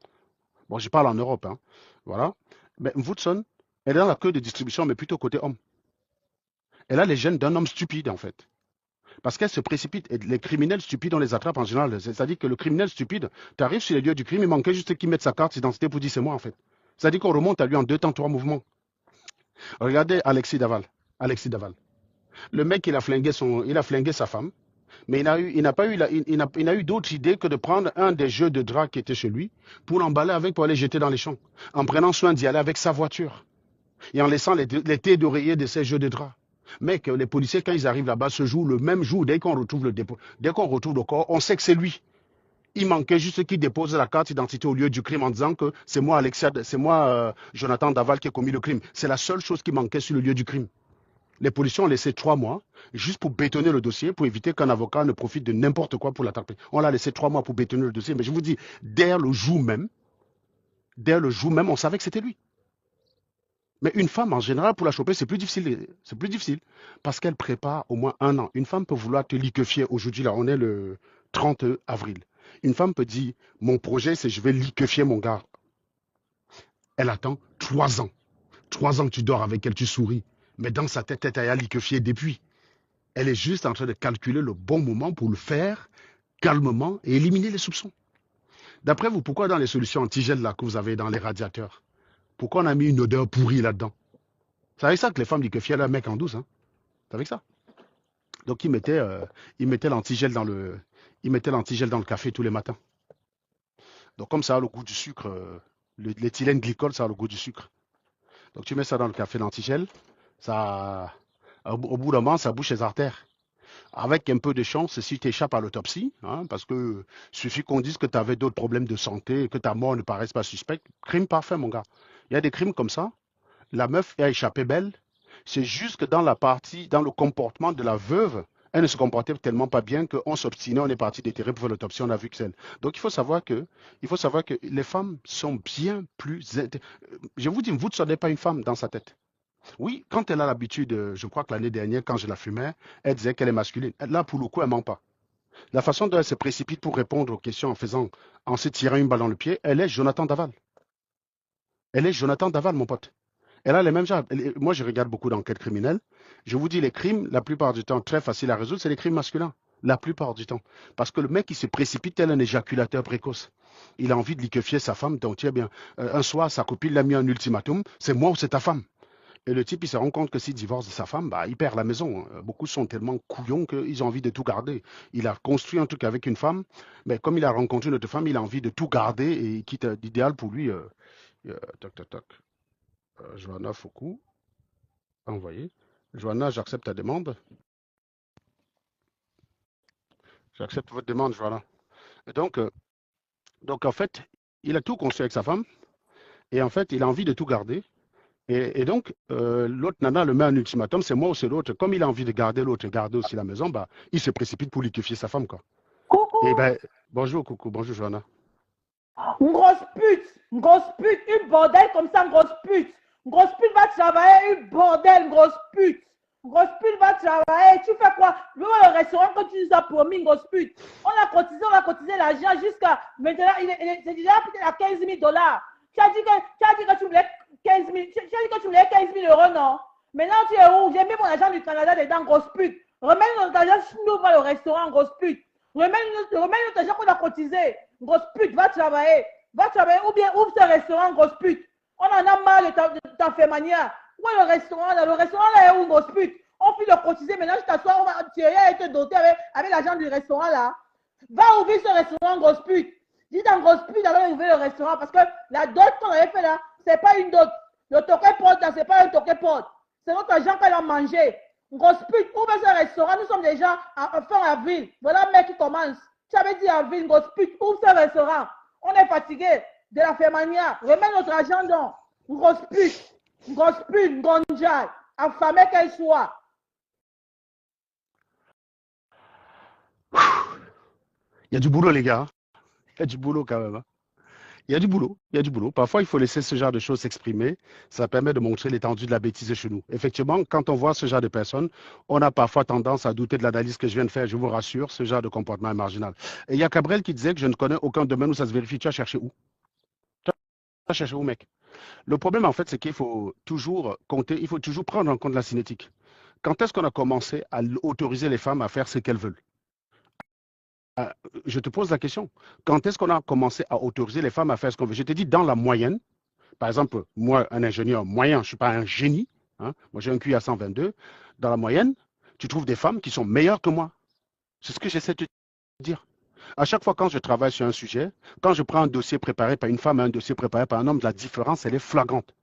Bon, je parle en Europe, hein. Voilà. Mais Woodson, elle est dans la queue de distribution, mais plutôt côté homme. Elle a les gènes d'un homme stupide, en fait. Parce qu'elle se précipite. Et les criminels stupides, on les attrape en général. C'est-à-dire que le criminel stupide, tu arrives sur les lieux du crime, il manquait juste qu'il mette sa carte d'identité pour dire c'est moi en fait. C'est-à-dire qu'on remonte à lui en 2 temps, 3 mouvements. Regardez Alexis Daval. Alexis Daval. Le mec, il a flingué sa femme, mais il n'a pas eu, il n'a eu d'autre idée que de prendre un des jeux de drap qui était chez lui pour l'emballer avec pour aller jeter dans les champs, en prenant soin d'y aller avec sa voiture et en laissant les têtes d'oreiller de ces jeux de drap. Mec, les policiers, quand ils arrivent là-bas, ce jour, le même jour, dès qu'on retrouve dès qu'on retrouve le corps, on sait que c'est lui. Il manquait juste qu'il dépose la carte d'identité au lieu du crime en disant que c'est moi, Alexia, c'est moi, Jonathan Daval, qui a commis le crime. C'est la seule chose qui manquait sur le lieu du crime. Les policiers ont laissé 3 mois juste pour bétonner le dossier, pour éviter qu'un avocat ne profite de n'importe quoi pour l'attraper. On l'a laissé 3 mois pour bétonner le dossier. Mais je vous dis, dès le jour même, on savait que c'était lui. Mais une femme, en général, pour la choper, c'est plus difficile. C'est plus difficile. Parce qu'elle prépare au moins un an. Une femme peut vouloir te liquéfier. Aujourd'hui, là, on est le 30 avril. Une femme peut dire, mon projet, c'est je vais liquéfier mon gars. Elle attend 3 ans. 3 ans que tu dors avec elle, tu souris. Mais dans sa tête, elle a liquéfié depuis. Elle est juste en train de calculer le bon moment pour le faire calmement et éliminer les soupçons. D'après vous, pourquoi dans les solutions antigel là que vous avez dans les radiateurs, pourquoi on a mis une odeur pourrie là-dedans? C'est avec ça que les femmes liquéfiaient leur mec en douce, hein. C'est avec ça. Donc ils mettaient l'antigel dans le café tous les matins. Donc comme ça a le goût du sucre, l'éthylène glycol, ça a le goût du sucre. Donc tu mets ça dans le café, l'antigel, ça, au bout d'un moment, ça bouche les artères. Avec un peu de chance, si tu échappes à l'autopsie, hein, parce que suffit qu'on dise que tu avais d'autres problèmes de santé, que ta mort ne paraisse pas suspecte, crime parfait, mon gars. Il y a des crimes comme ça. La meuf a échappé belle. C'est juste que dans le comportement de la veuve, elle ne se comportait tellement pas bien qu'on s'obstinait, on est parti déterrer pour faire l'autopsie, on a vu que c'est elle. Donc il faut savoir que les femmes sont bien plus. Je vous dis, vous ne serez pas une femme dans sa tête. Oui, quand elle a l'habitude, je crois que l'année dernière, quand je la fumais, elle disait qu'elle est masculine. Là, pour le coup, elle ment pas. La façon dont elle se précipite pour répondre aux questions en se tirant une balle dans le pied, elle est Jonathan Daval. Elle est Jonathan Daval, mon pote. Elle a les mêmes genres. Moi, je regarde beaucoup d'enquêtes criminelles. Je vous dis, les crimes, la plupart du temps, très faciles à résoudre, c'est les crimes masculins. La plupart du temps. Parce que le mec, il se précipite tel un éjaculateur précoce. Il a envie de liquéfier sa femme. Donc, tiens bien, un soir, sa copine l'a mis un ultimatum. C'est moi ou c'est ta femme. Et le type, il se rend compte que s'il divorce de sa femme, bah, il perd la maison. Beaucoup sont tellement couillons qu'ils ont envie de tout garder. Il a construit un truc avec une femme, mais comme il a rencontré une autre femme, il a envie de tout garder et quitte l'idéal pour lui. Toc, toc, toc. Johanna Foucault, envoyé. Johanna, j'accepte ta demande. J'accepte votre demande, Johanna. Et donc en fait, il a tout construit avec sa femme. Et en fait, il a envie de tout garder. Et donc, l'autre nana le met un ultimatum, c'est moi ou c'est l'autre. Comme il a envie de garder l'autre et garder aussi la maison, bah, il se précipite pour liquéfier sa femme, quoi. Et Coucou, ben, bonjour, coucou, bonjour, Johanna. une grosse pute, une bordel comme ça, une grosse pute. Une grosse pute va travailler, une bordel, une grosse pute. Une grosse pute va travailler, tu fais quoi? Le restaurant que tu nous as promis, une grosse pute. On a cotisé l'argent jusqu'à maintenant, c'est déjà peut-être à 15 000 dollars. Tu as dit que tu voulais 15 000, tu as dit que tu voulais 15 000 euros, non? Maintenant, tu es où? J'ai mis mon argent du Canada dedans, grosse pute. Remets notre argent, nous va le restaurant, grosse pute. Remets notre argent qu'on a cotisé. Grosse pute, va travailler. Va travailler ou bien ouvre ce restaurant, grosse pute. On en a marre de ta fait manière. Où est le restaurant là? Le restaurant là est où, grosse pute? On finit de cotiser. Maintenant, je t'assois, on va tirer et te doter avec l'argent du restaurant là. Va ouvrir ce restaurant, grosse pute. Dis dans grosse pute d'aller ouvrir le restaurant parce que la dot qu'on avait fait là, c'est pas une dot. Le toquet pot là, c'est pas un toquet pot. C'est notre argent qu'elle a mangé. Grosse pute, ouvre ce restaurant. Nous sommes déjà à fin avril. Voilà, mec qui commence. Tu avais dit avril, grosse pute, ouvre ce restaurant. On est fatigué de la fermania. Remets notre argent donc. Une grosse pute, une gonjaille. Affamée qu'elle soit. Il y a du boulot, les gars. Il y a du boulot quand même, hein. Il y a du boulot, il y a du boulot. Parfois, il faut laisser ce genre de choses s'exprimer. Ça permet de montrer l'étendue de la bêtise chez nous. Effectivement, quand on voit ce genre de personnes, on a parfois tendance à douter de l'analyse que je viens de faire. Je vous rassure, ce genre de comportement est marginal. Et il y a Cabrel qui disait que je ne connais aucun domaine où ça se vérifie. Tu as cherché où? Tu as cherché où, mec? Le problème, en fait, c'est qu'il faut toujours compter, il faut toujours prendre en compte la cinétique. Quand est-ce qu'on a commencé à autoriser les femmes à faire ce qu'elles veulent? Euh, je te pose la question. Quand est-ce qu'on a commencé à autoriser les femmes à faire ce qu'on veut? Je te dis, dans la moyenne, par exemple, moi, un ingénieur moyen, je ne suis pas un génie, hein, moi j'ai un QI à 122, dans la moyenne, tu trouves des femmes qui sont meilleures que moi. C'est ce que j'essaie de te dire. À chaque fois quand je travaille sur un sujet, quand je prends un dossier préparé par une femme et un dossier préparé par un homme, la différence, elle est flagrante.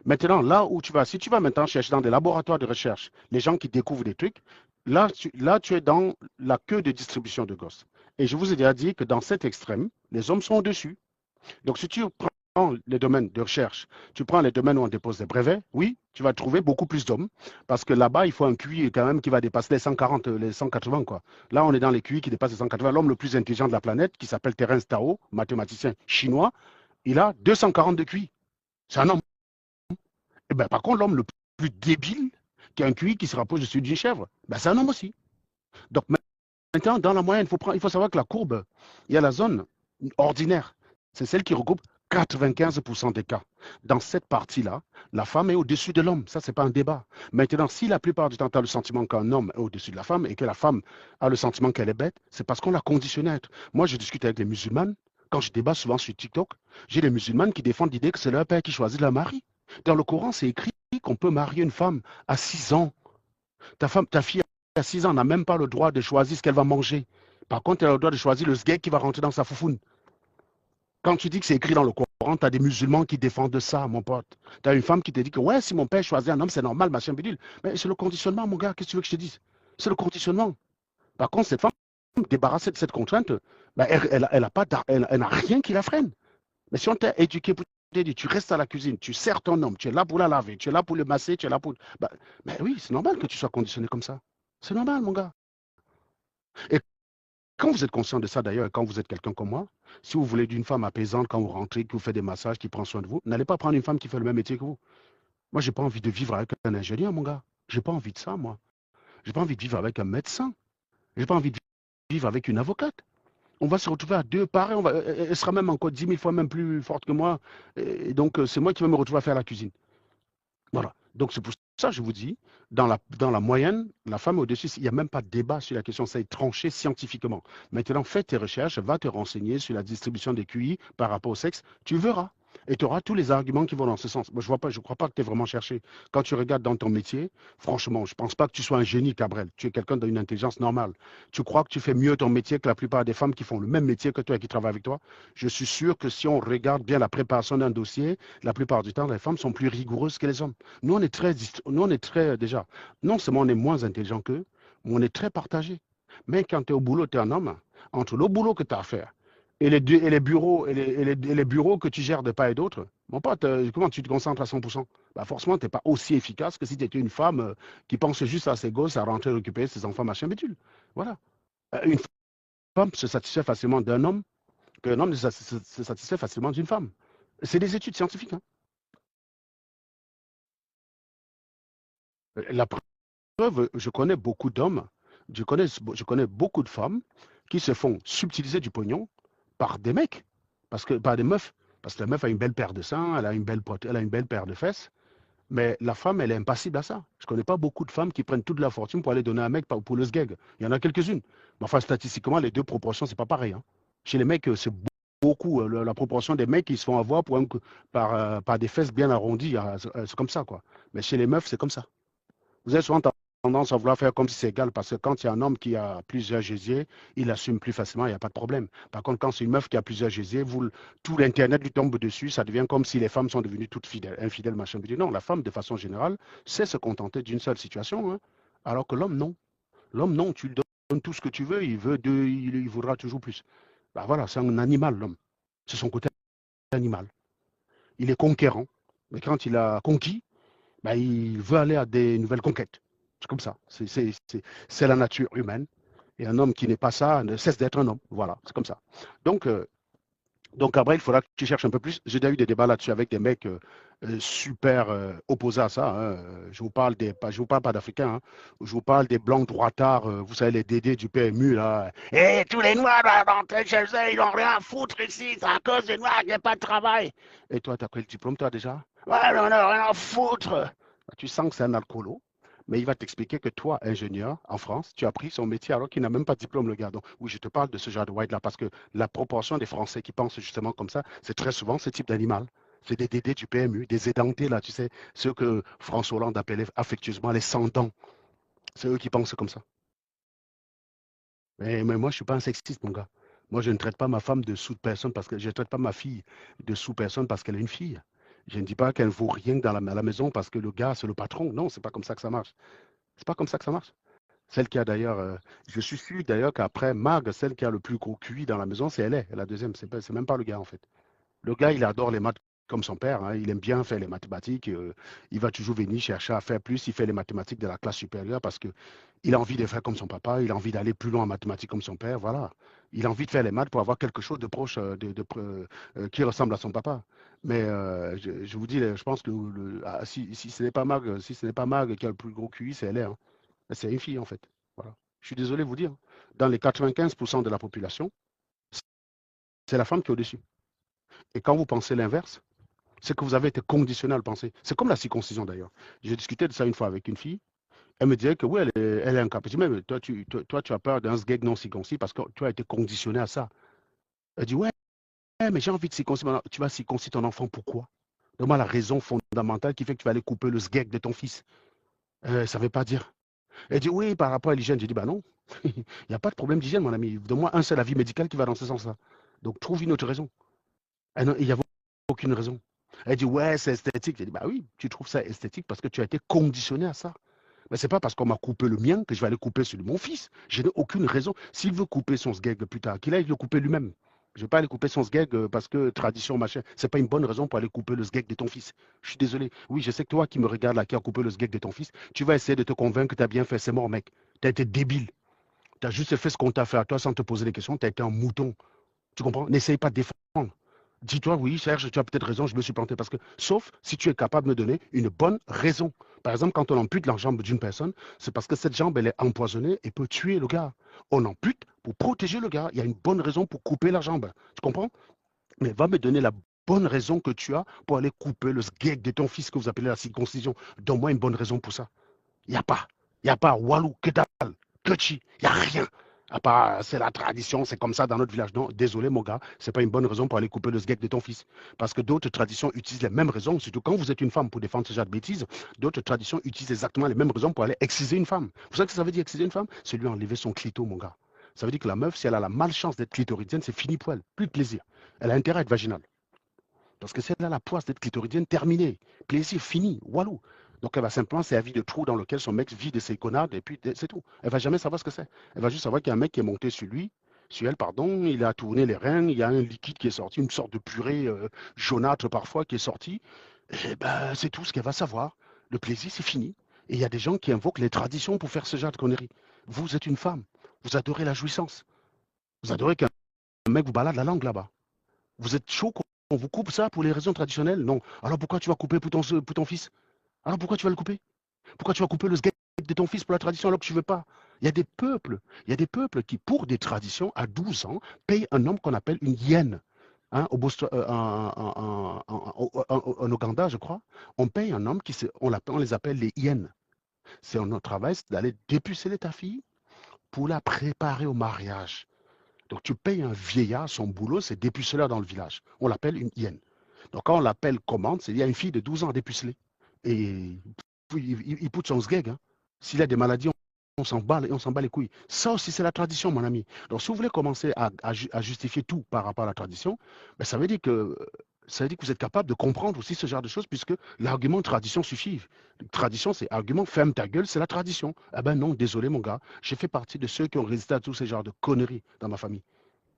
Maintenant, là où tu vas, si tu vas maintenant chercher dans des laboratoires de recherche, les gens qui découvrent des trucs, là, tu es dans la queue de distribution de gosses. Et je vous ai déjà dit que dans cet extrême, les hommes sont au-dessus. Donc, si tu prends les domaines de recherche, tu prends les domaines où on dépose des brevets, oui, tu vas trouver beaucoup plus d'hommes, parce que là-bas, il faut un QI quand même qui va dépasser les 140, les 180, quoi. Là, on est dans les QI qui dépassent les 180. L'homme le plus intelligent de la planète, qui s'appelle Terence Tao, mathématicien chinois, il a 240 de QI. C'est un homme. Et ben, par contre, l'homme le plus débile, qui a un QI qui se rapproche de celui d'une chèvre, ben, c'est un homme aussi. Donc, maintenant, dans la moyenne, il faut savoir que la courbe, il y a la zone ordinaire. C'est celle qui regroupe 95% des cas. Dans cette partie-là, la femme est au-dessus de l'homme. Ça, ce n'est pas un débat. Maintenant, si la plupart du temps, tu as le sentiment qu'un homme est au-dessus de la femme et que la femme a le sentiment qu'elle est bête, c'est parce qu'on l'a conditionné à être. Moi, je discute avec les musulmanes. Quand je débat souvent sur TikTok, j'ai des musulmanes qui défendent l'idée que c'est leur père qui choisit leur mari. Dans le Coran, c'est écrit qu'on peut marier une femme à 6 ans. Ta fille à 6 ans n'a même pas le droit de choisir ce qu'elle va manger. Par contre, elle a le droit de choisir le sgeg qui va rentrer dans sa foufoune. Quand tu dis que c'est écrit dans le Coran, tu as des musulmans qui défendent ça, mon pote. Tu as une femme qui te dit que ouais, si mon père choisit un homme, c'est normal, machin bidule. Mais c'est le conditionnement, mon gars, qu'est-ce que tu veux que je te dise? C'est le conditionnement. Par contre, cette femme, débarrassée de cette contrainte, ben, elle n'a rien qui la freine. Mais si on t'a éduqué pour te dire, tu restes à la cuisine, tu sers ton homme, tu es là pour la laver, tu es là pour le masser, tu es là pour. Ben oui, c'est normal que tu sois conditionné comme ça. C'est normal, mon gars. Et quand vous êtes conscient de ça d'ailleurs, et quand vous êtes quelqu'un comme moi, si vous voulez d'une femme apaisante quand vous rentrez, qui vous fait des massages, qui prend soin de vous, n'allez pas prendre une femme qui fait le même métier que vous. Moi, j'ai pas envie de vivre avec un ingénieur, mon gars. J'ai pas envie de ça, moi. J'ai pas envie de vivre avec un médecin. J'ai pas envie de vivre avec une avocate. On va se retrouver à deux pareils. Elle sera même encore 10 000 fois même plus forte que moi. Et donc, c'est moi qui vais me retrouver à faire la cuisine. Voilà. Donc, c'est pour ça que je vous dis, dans la moyenne, la femme est au-dessus, il n'y a même pas de débat sur la question, ça est tranché scientifiquement. Maintenant, fais tes recherches, va te renseigner sur la distribution des QI par rapport au sexe, tu verras. Et tu auras tous les arguments qui vont dans ce sens. Moi, je ne crois pas que tu es vraiment cherché. Quand tu regardes dans ton métier, franchement, je ne pense pas que tu sois un génie, Cabrel. Tu es quelqu'un d'une intelligence normale. Tu crois que tu fais mieux ton métier que la plupart des femmes qui font le même métier que toi et qui travaillent avec toi? Je suis sûr que si on regarde bien la préparation d'un dossier, la plupart du temps, les femmes sont plus rigoureuses que les hommes. Nous, on est très, déjà, non seulement on est moins intelligent qu'eux, mais on est très partagés. Mais quand tu es au boulot, tu es un homme, entre le boulot que tu as à faire et les bureaux que tu gères de part et d'autre, mon pote, comment tu te concentres à 100%? Bah forcément, tu n'es pas aussi efficace que si tu étais une femme qui pense juste à ses gosses, à rentrer récupérer ses enfants, machin bidule. Voilà. Une femme se satisfait facilement d'un homme qu'un homme se satisfait facilement d'une femme. C'est des études scientifiques, hein. La preuve, je connais beaucoup d'hommes, je connais beaucoup de femmes qui se font subtiliser du pognon par des mecs, par des meufs. Parce que la meuf a une belle paire de seins, elle a une belle paire de fesses, mais la femme, elle est impassible à ça. Je ne connais pas beaucoup de femmes qui prennent toute leur fortune pour aller donner à un mec pour le sgeg. Il y en a quelques-unes. Mais enfin, statistiquement, les deux proportions, c'est pas pareil, hein. Chez les mecs, c'est beaucoup. La proportion des mecs qui se font avoir par des fesses bien arrondies, c'est comme ça, quoi. Mais chez les meufs, c'est comme ça. Vous avez souvent tendance à vouloir faire comme si c'est égal, parce que quand il y a un homme qui a plusieurs gésiers, il assume plus facilement, il n'y a pas de problème. Par contre, quand c'est une meuf qui a plusieurs gésiers, tout l'Internet lui tombe dessus, ça devient comme si les femmes sont devenues toutes fidèles, infidèles, machin. Non, la femme, de façon générale, sait se contenter d'une seule situation, hein, alors que l'homme, non. L'homme, non, tu lui donnes tout ce que tu veux, il voudra toujours plus. Bah voilà, c'est un animal, l'homme. C'est son côté animal. Il est conquérant, mais quand il a conquis, ben, il veut aller à des nouvelles conquêtes. C'est comme ça. C'est la nature humaine. Et un homme qui n'est pas ça ne cesse d'être un homme. Voilà, c'est comme ça. Donc, après, il faudra que tu cherches un peu plus. J'ai déjà eu des débats là-dessus avec des mecs super opposés à ça, hein. Je vous parle pas d'Africains, hein. Je vous parle des blancs droitards, vous savez, les dédés du PMU, là. Et tous les Noirs doivent rentrer chez eux, ils n'ont rien à foutre ici, c'est à cause des Noirs qu'il n'y a pas de travail. Et toi, tu as pris le diplôme, toi, déjà? Ouais, on n'a rien à foutre. Bah, tu sens que c'est un alcoolo, mais il va t'expliquer que toi, ingénieur, en France, tu as pris son métier alors qu'il n'a même pas de diplôme, le gars. Donc, oui, je te parle de ce genre de white-là, parce que la proportion des Français qui pensent justement comme ça, c'est très souvent ce type d'animal. C'est des dédés du PMU, des édentés, là, tu sais, ceux que François Hollande appelait affectueusement les sans-dents. C'est eux qui pensent comme ça. Mais moi, je ne suis pas un sexiste, mon gars. Moi, je ne traite pas ma femme de sous-personne parce que je ne traite pas ma fille de sous-personne parce qu'elle est une fille. Je ne dis pas qu'elle vaut rien dans à la maison parce que le gars, c'est le patron. Non, c'est pas comme ça que ça marche. C'est pas comme ça que ça marche. Celle qui a d'ailleurs, je suis sûr d'ailleurs qu'après Mag, celle qui a le plus gros QI dans la maison, c'est elle, la deuxième. C'est même pas le gars en fait. Le gars, il adore les maths comme son père, hein. Il aime bien faire les mathématiques. Il va toujours venir chercher à faire plus. Il fait les mathématiques de la classe supérieure parce que il a envie de faire comme son papa. Il a envie d'aller plus loin en mathématiques comme son père. Voilà. Il a envie de faire les maths pour avoir quelque chose de proche, qui ressemble à son papa. Mais je vous dis, je pense que si ce n'est pas Mag, si ce n'est pas Mag qui a le plus gros QI, c'est elle, hein. C'est une fille en fait. Voilà. Je suis désolé de vous dire. Dans les 95% de la population, c'est la femme qui est au-dessus. Et quand vous pensez l'inverse, c'est que vous avez été conditionné à le penser. C'est comme la circoncision d'ailleurs. J'ai discuté de ça une fois avec une fille. Elle me disait que oui, elle est incapable. Je dis, mais toi, tu as peur d'un sgeg non circoncis parce que tu as été conditionné à ça. Elle dit, ouais, mais j'ai envie de circoncire. Tu vas circoncire ton enfant, pourquoi? Donne-moi la raison fondamentale qui fait que tu vas aller couper le sgeg de ton fils. Ça ne veut pas dire. Elle dit, oui, par rapport à l'hygiène. J'ai dit, bah non, il n'y a pas de problème d'hygiène, mon ami. Donne-moi un seul avis médical qui va dans ce sens-là. Donc, trouve une autre raison. Il n'y a aucune raison. Elle dit, ouais, c'est esthétique. J'ai dit, bah oui, tu trouves ça esthétique parce que tu as été conditionné à ça. Mais ce n'est pas parce qu'on m'a coupé le mien que je vais aller couper celui de mon fils. Je n'ai aucune raison. S'il veut couper son sgeg plus tard, qu'il aille le couper lui-même. Je ne vais pas aller couper son sgeg parce que tradition, machin. Ce n'est pas une bonne raison pour aller couper le sgeg de ton fils. Je suis désolé. Oui, je sais que toi qui me regardes là, qui a coupé le sgeg de ton fils, tu vas essayer de te convaincre que tu as bien fait. C'est mort, mec. Tu as été débile. Tu as juste fait ce qu'on t'a fait à toi sans te poser des questions. Tu as été un mouton. Tu comprends? N'essaye pas de défendre. Dis-toi, oui, Serge, tu as peut-être raison, je me suis planté. Parce que, sauf si tu es capable de me donner une bonne raison. Par exemple, quand on ampute la jambe d'une personne, c'est parce que cette jambe, elle est empoisonnée et peut tuer le gars. On ampute pour protéger le gars. Il y a une bonne raison pour couper la jambe. Tu comprends? Mais va me donner la bonne raison que tu as pour aller couper le sgeg de ton fils que vous appelez la circoncision. Donne-moi une bonne raison pour ça. Il n'y a pas. Il n'y a pas. Walou, que dalle, que chi. Il n'y a rien. À part, c'est la tradition, c'est comme ça dans notre village. Non, désolé, mon gars, c'est pas une bonne raison pour aller couper le sgeg de ton fils. Parce que d'autres traditions utilisent les mêmes raisons, surtout quand vous êtes une femme pour défendre ce genre de bêtises, d'autres traditions utilisent exactement les mêmes raisons pour aller exciser une femme. Vous savez ce que ça veut dire exciser une femme? C'est lui enlever son clito, mon gars. Ça veut dire que la meuf, si elle a la malchance d'être clitoridienne, c'est fini pour elle. Plus de plaisir. Elle a intérêt à être vaginale. Parce que si elle a la poisse d'être clitoridienne, terminé. Plaisir fini. Walou. Donc elle va simplement servir de trou dans lequel son mec vit de ses connards et puis c'est tout. Elle va jamais savoir ce que c'est. Elle va juste savoir qu'il y a un mec qui est monté sur lui Sur elle, pardon, il a tourné les reins, il y a un liquide qui est sorti, une sorte de purée jaunâtre parfois qui est sortie. Et ben, c'est tout ce qu'elle va savoir. Le plaisir, c'est fini. Et il y a des gens qui invoquent les traditions pour faire ce genre de conneries. Vous êtes une femme, vous adorez la jouissance. Vous adorez qu'un mec vous balade la langue là-bas. Vous êtes chaud qu'on vous coupe ça pour les raisons traditionnelles? Non. Alors pourquoi tu vas couper pour ton fils? Alors pourquoi tu vas le couper? Pourquoi tu vas couper le sgeg de ton fils pour la tradition alors que tu ne veux pas? Il y a des peuples qui, pour des traditions, à 12 ans, payent un homme qu'on appelle une hyène. Hein, en Ouganda, je crois, on paye un homme on les appelle les hyènes. C'est notre travail, c'est d'aller dépuceler ta fille pour la préparer au mariage. Donc tu payes un vieillard, son boulot, c'est dépuceleur dans le village. On l'appelle une hyène. Donc quand on l'appelle commande, c'est il y a une fille de 12 ans à dépuceler. Et il pousse son sgeg. Hein. S'il a des maladies, on s'en bat les couilles. Ça aussi, c'est la tradition, mon ami. Donc, si vous voulez commencer à justifier tout par rapport à la tradition, ben, ça veut dire que vous êtes capable de comprendre aussi ce genre de choses, puisque l'argument tradition suffit. Tradition, c'est argument ferme ta gueule, c'est la tradition. Eh ben non, désolé, mon gars. J'ai fait partie de ceux qui ont résisté à tous ces genres de conneries dans ma famille.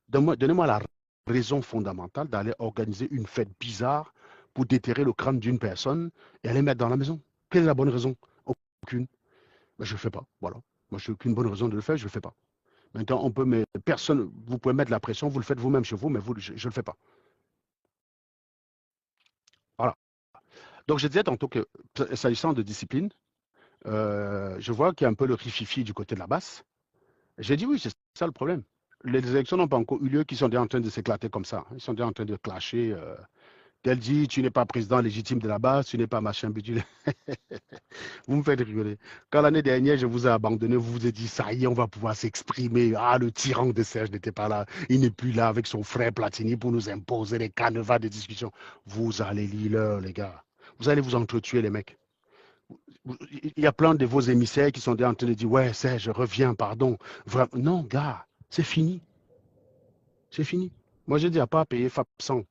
Donnez-moi la raison fondamentale d'aller organiser une fête bizarre pour déterrer le crâne d'une personne et aller mettre dans la maison. Quelle est la bonne raison? Aucune. Ben, je ne le fais pas. Voilà. Moi, je n'ai aucune bonne raison de le faire, je ne le fais pas. Maintenant, personne, vous pouvez mettre la pression, vous le faites vous-même chez vous, mais je ne le fais pas. Voilà. Donc, je disais tantôt que, s'agissant de discipline, je vois qu'il y a un peu le rififi du côté de la basse. J'ai dit oui, c'est ça le problème. Les élections n'ont pas encore eu lieu, qu'ils sont déjà en train de s'éclater comme ça. Ils sont déjà en train de clasher. Tel dit, tu n'es pas président légitime de la base, tu n'es pas machin bidule. Vous me faites rigoler. Quand l'année dernière, je vous ai abandonné, vous vous êtes dit, ça y est, on va pouvoir s'exprimer. Ah, le tyran de Serge n'était pas là. Il n'est plus là avec son frère Platini pour nous imposer les canevas de discussion. Vous allez lire, les gars. Vous allez vous entretuer, les mecs. Il y a plein de vos émissaires qui sont déjà en train de dire, ouais, Serge, reviens, pardon. Non, gars, c'est fini. C'est fini. Moi, j'ai dit à pas payer FAP 100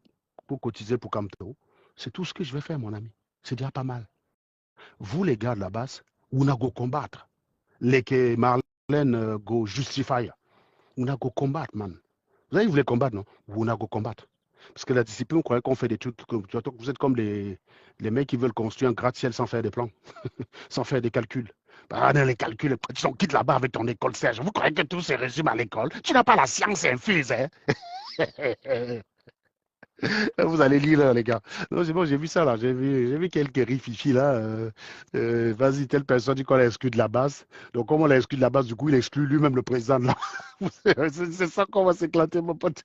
pour cotiser pour Camteo. C'est tout ce que je vais faire, mon ami. C'est déjà pas mal. Vous, les gars de la base, vous n'avez go combattre. Les que Marlène go justify. Vous n'avez go combattre, man. Vous avez voulu combattre, non? Vous n'avez go combattre. Parce que la discipline, vous croyez qu'on fait des trucs. Vous êtes comme les mecs qui veulent construire un gratte-ciel sans faire des plans, sans faire des calculs. Ah, non, les calculs, tu t'en quittes là-bas avec ton école, Serge. Vous croyez que tout se résume à l'école? Tu n'as pas la science infuse, hein? Vous allez lire, là, les gars. Non, c'est bon, j'ai vu ça, là. J'ai vu quelques rififi, là. Vas-y, telle personne dit qu'on l'a exclu de la base. Donc, comme on l'a exclu de la base, du coup, il exclut lui-même le président de la. C'est ça qu'on va s'éclater, mon pote.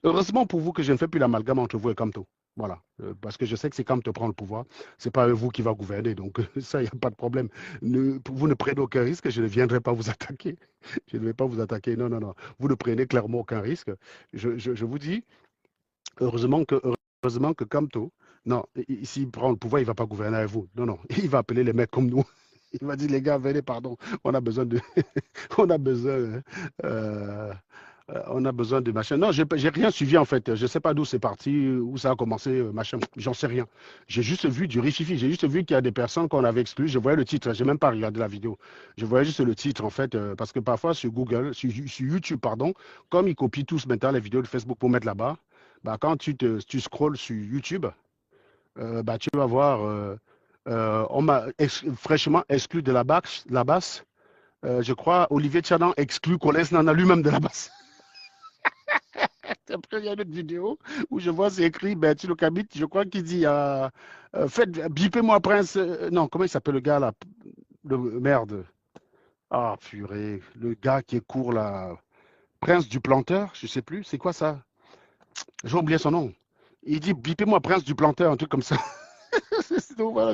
Heureusement pour vous que je ne fais plus l'amalgame entre vous et Kamto. Voilà. Parce que je sais que c'est Kamto prend le pouvoir. C'est pas vous qui va gouverner. Donc, ça, il n'y a pas de problème. Vous ne prenez aucun risque. Je ne viendrai pas vous attaquer. Je ne vais pas vous attaquer. Non, non, non. Vous ne prenez clairement aucun risque. Je vous dis, heureusement que Kamto, non, s'il prend le pouvoir, il ne va pas gouverner avec vous. Non, non. Il va appeler les mecs comme nous. Il va dire, les gars, venez, pardon. On a besoin de. On a besoin. On a besoin de machin. Non, j'ai rien suivi en fait. Je ne sais pas d'où c'est parti, où ça a commencé, machin. J'en sais rien. J'ai juste vu du rififi. J'ai juste vu qu'il y a des personnes qu'on avait exclues. Je voyais le titre. J'ai même pas regardé la vidéo. Je voyais juste le titre en fait, parce que parfois sur Google, sur YouTube, pardon, comme ils copient tous maintenant les vidéos de Facebook pour mettre là-bas, bah, quand tu scrolles sur YouTube, bah, tu vas voir. On m'a fraîchement exclu de la basse. Je crois Olivier Tchadan exclut Colès Nana lui-même de la basse. Après, il y a une autre vidéo où je vois, c'est écrit, ben, tu le Kabit, je crois qu'il dit, faites, bipez-moi Prince. Non, comment il s'appelle le gars là? Le merde. Ah, purée. Le gars qui est court là. Prince du planteur, je sais plus. C'est quoi ça? J'ai oublié son nom. Il dit, bipez-moi Prince du planteur, un truc comme ça. Donc, voilà,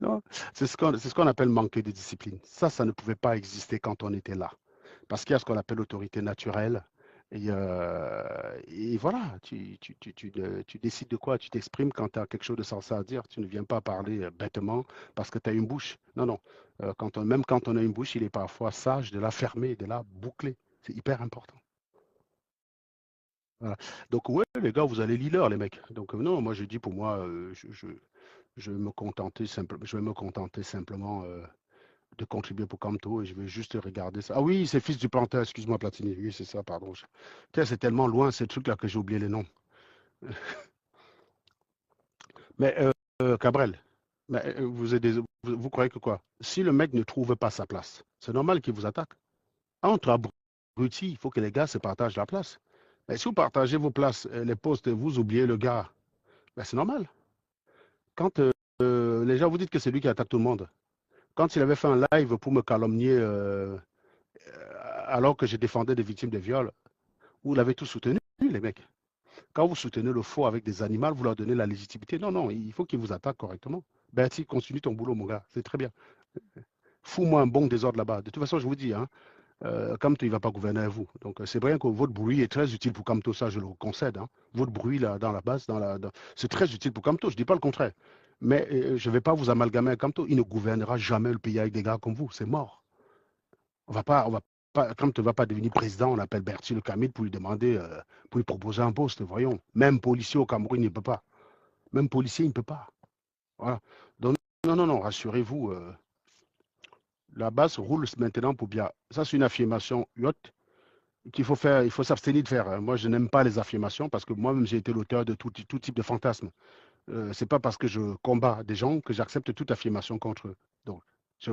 non, c'est ce qu'on appelle manquer de discipline. Ça ne pouvait pas exister quand on était là. Parce qu'il y a ce qu'on appelle l'autorité naturelle. Et voilà, tu décides de quoi, tu t'exprimes quand tu as quelque chose de sensé à dire. Tu ne viens pas parler bêtement parce que tu as une bouche. Non, non. Même quand on a une bouche, il est parfois sage de la fermer, de la boucler. C'est hyper important. Voilà. Donc, ouais, les gars, vous allez lire les mecs. Donc, non, moi, je dis pour moi, je vais me contenter simplement de contribuer pour Camto et je vais juste regarder ça. Ah oui, c'est fils du planteur, excuse-moi Platini. Oui, c'est ça, pardon. C'est tellement loin ces trucs-là que j'ai oublié les noms. Mais Cabrel, mais, vous croyez que quoi? Si le mec ne trouve pas sa place, c'est normal qu'il vous attaque. Entre abrutis, il faut que les gars se partagent la place. Mais si vous partagez vos places, les postes, vous oubliez le gars, ben c'est normal. Quand les gens vous disent que c'est lui qui attaque tout le monde, quand il avait fait un live pour me calomnier alors que je défendais des victimes de viol, vous l'avez tous soutenu, les mecs. Quand vous soutenez le faux avec des animaux, vous leur donnez la légitimité. Non, non, il faut qu'ils vous attaquent correctement. Bertie, continue ton boulot, mon gars. C'est très bien. Fous-moi un bon désordre là-bas. De toute façon, je vous dis, hein, Kamto, il ne va pas gouverner à vous. Donc, c'est vrai que votre bruit est très utile pour Kamto, ça, je le concède. Hein. Votre bruit, là, dans la base, c'est très utile pour Kamto. Je ne dis pas le contraire. Mais je ne vais pas vous amalgamer à Kamto. Il ne gouvernera jamais le pays avec des gars comme vous. C'est mort. Kamto ne va pas devenir président. On appelle Bertie le Camille pour lui demander, pour lui proposer un poste. Voyons. Même policier au Cameroun, il ne peut pas. Même policier, il ne peut pas. Voilà. Donc, non, non, non, rassurez-vous. La base roule maintenant pour bien. Ça, c'est une affirmation haute qu'il faut faire, il faut s'abstenir de faire. Hein. Moi, je n'aime pas les affirmations parce que moi-même, j'ai été l'auteur de tout type de fantasmes. C'est pas parce que je combats des gens que j'accepte toute affirmation contre eux. Donc, je-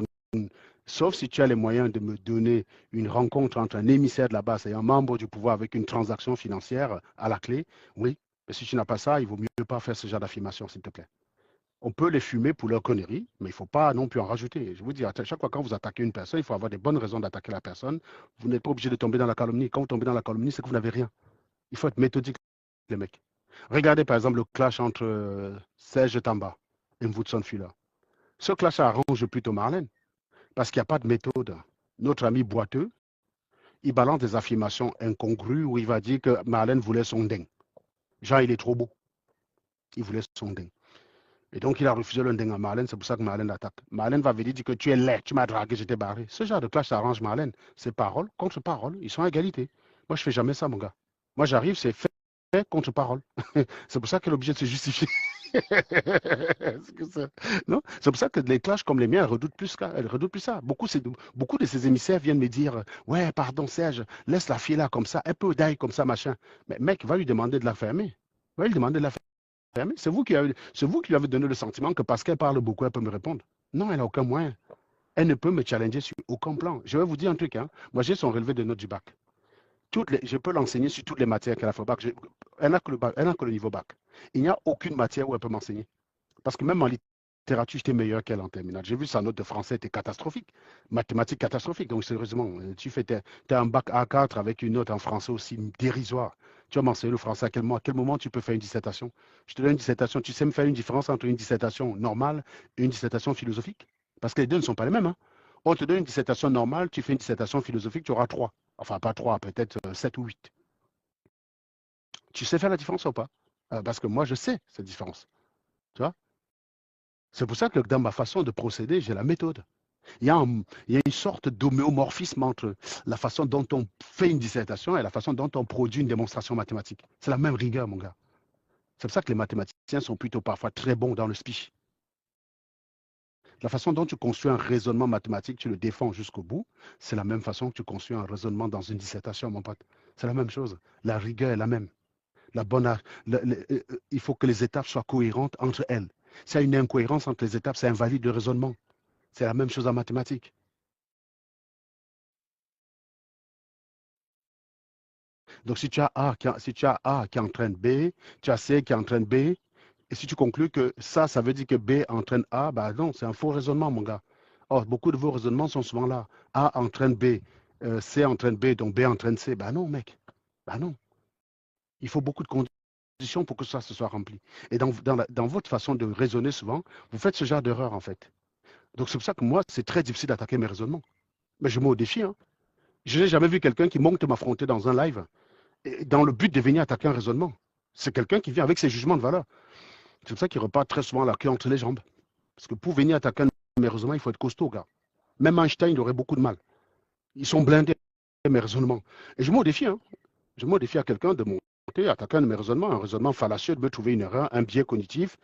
sauf si tu as les moyens de me donner une rencontre entre un émissaire de la base et un membre du pouvoir avec une transaction financière à la clé, oui. Mais si tu n'as pas ça, il vaut mieux pas faire ce genre d'affirmation, s'il te plaît. On peut les fumer pour leur connerie, mais il ne faut pas non plus en rajouter. Je vous dis, à chaque fois quand vous attaquez une personne, il faut avoir des bonnes raisons d'attaquer la personne. Vous n'êtes pas obligé de tomber dans la calomnie. Quand vous tombez dans la calomnie, c'est que vous n'avez rien. Il faut être méthodique, les mecs. Regardez par exemple le clash entre Serge Tamba et Mvutson Fula. Ce clash arrange plutôt Marlène, parce qu'il n'y a pas de méthode. Notre ami boiteux, il balance des affirmations incongrues où il va dire que Marlène voulait son dingue. Jean, il est trop beau. Il voulait son dingue. Et donc, il a refusé le ndeng à Marlène, c'est pour ça que Marlène l'attaque. Marlène va venir dire que tu es laid, tu m'as dragué, j'étais barré. Ce genre de clash, ça arrange Marlène. C'est parole contre parole, ils sont à égalité. Moi, je ne fais jamais ça, mon gars. Moi, j'arrive, c'est fait contre parole. C'est pour ça qu'elle est obligée de se justifier. Non, c'est pour ça que les clashs comme les miens, elles redoutent plus ça. Beaucoup de ces émissaires viennent me dire, ouais, pardon Serge, laisse la fille là comme ça, elle peut die comme ça, machin. Mais mec, va lui demander de la fermer. Va lui demander de la fermer. C'est vous qui lui avez donné le sentiment que parce qu'elle parle beaucoup, elle peut me répondre. Non, elle n'a aucun moyen. Elle ne peut me challenger sur aucun plan. Je vais vous dire un truc. Hein. Moi, j'ai son relevé de notes du bac. Je peux l'enseigner sur toutes les matières qu'elle a fait au bac. Elle n'a que le bac, elle n'a que le niveau bac. Il n'y a aucune matière où elle peut m'enseigner. Parce que même en littérature, j'étais meilleur qu'elle en terminale. J'ai vu sa note de français était catastrophique. Mathématiques catastrophiques. Donc, sérieusement, tu as un bac A4 avec une note en français aussi dérisoire. Tu vas m'enseigner le français à quel moment tu peux faire une dissertation? Je te donne une dissertation. Tu sais me faire une différence entre une dissertation normale et une dissertation philosophique? Parce que les deux ne sont pas les mêmes. Hein. On te donne une dissertation normale, tu fais une dissertation philosophique, tu auras 3. Enfin, pas 3, peut-être 7 ou 8. Tu sais faire la différence ou pas? Parce que moi, je sais cette différence. Tu vois? C'est pour ça que dans ma façon de procéder, j'ai la méthode. Il y a une sorte d'homéomorphisme entre la façon dont on fait une dissertation et la façon dont on produit une démonstration mathématique. C'est la même rigueur, mon gars. C'est pour ça que les mathématiciens sont plutôt parfois très bons dans le speech. La façon dont tu construis un raisonnement mathématique, tu le défends jusqu'au bout, c'est la même façon que tu construis un raisonnement dans une dissertation, mon pote. C'est la même chose. La rigueur est la même. La bonne, il faut que les étapes soient cohérentes entre elles. S'il y a une incohérence entre les étapes, c'est invalide le raisonnement. C'est la même chose en mathématiques. Donc, si tu as A qui entraîne B, tu as C qui entraîne B, et si tu conclus que ça veut dire que B entraîne A, bah non, c'est un faux raisonnement, mon gars. Or, beaucoup de vos raisonnements sont souvent là. A entraîne B, C entraîne B, donc B entraîne C. Bah non, mec. Bah non. Il faut beaucoup de conditions pour que ça se soit rempli. Et dans votre façon de raisonner souvent, vous faites ce genre d'erreur, en fait. Donc, c'est pour ça que moi, c'est très difficile d'attaquer mes raisonnements. Mais je mets au défi. Hein. Je n'ai jamais vu quelqu'un qui monte m'affronter dans un live dans le but de venir attaquer un raisonnement. C'est quelqu'un qui vient avec ses jugements de valeur. C'est pour ça qu'il repart très souvent la queue entre les jambes. Parce que pour venir attaquer mes raisonnements, il faut être costaud, gars. Même Einstein, il aurait beaucoup de mal. Ils sont blindés, mes raisonnements. Et je mets au défi, hein. Je mets au défi à quelqu'un de monter, attaquer un de mes raisonnements, un raisonnement fallacieux, de me trouver une erreur, un biais cognitif,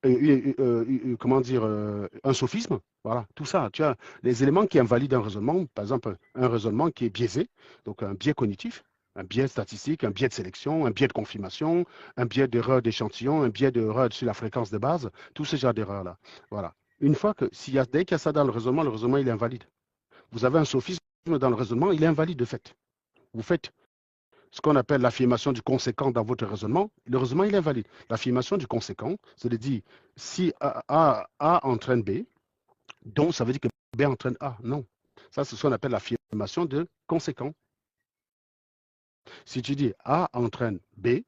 comment dire, un sophisme. Voilà, tout ça. Tu as les éléments qui invalident un raisonnement, par exemple, un raisonnement qui est biaisé, donc un biais cognitif, un biais statistique, un biais de sélection, un biais de confirmation, un biais d'erreur d'échantillon, un biais d'erreur sur la fréquence de base, tout ce genre d'erreurs-là. Voilà. Une fois que, dès qu'il y a ça dans le raisonnement, il est invalide. Vous avez un sophisme dans le raisonnement, il est invalide de fait. Vous faites ce qu'on appelle l'affirmation du conséquent dans votre raisonnement, le raisonnement, il est invalide. L'affirmation du conséquent, c'est de dire, si A entraîne B, donc ça veut dire que B entraîne A. Non. Ça, c'est ce qu'on appelle l'affirmation de conséquent. Si tu dis A entraîne B,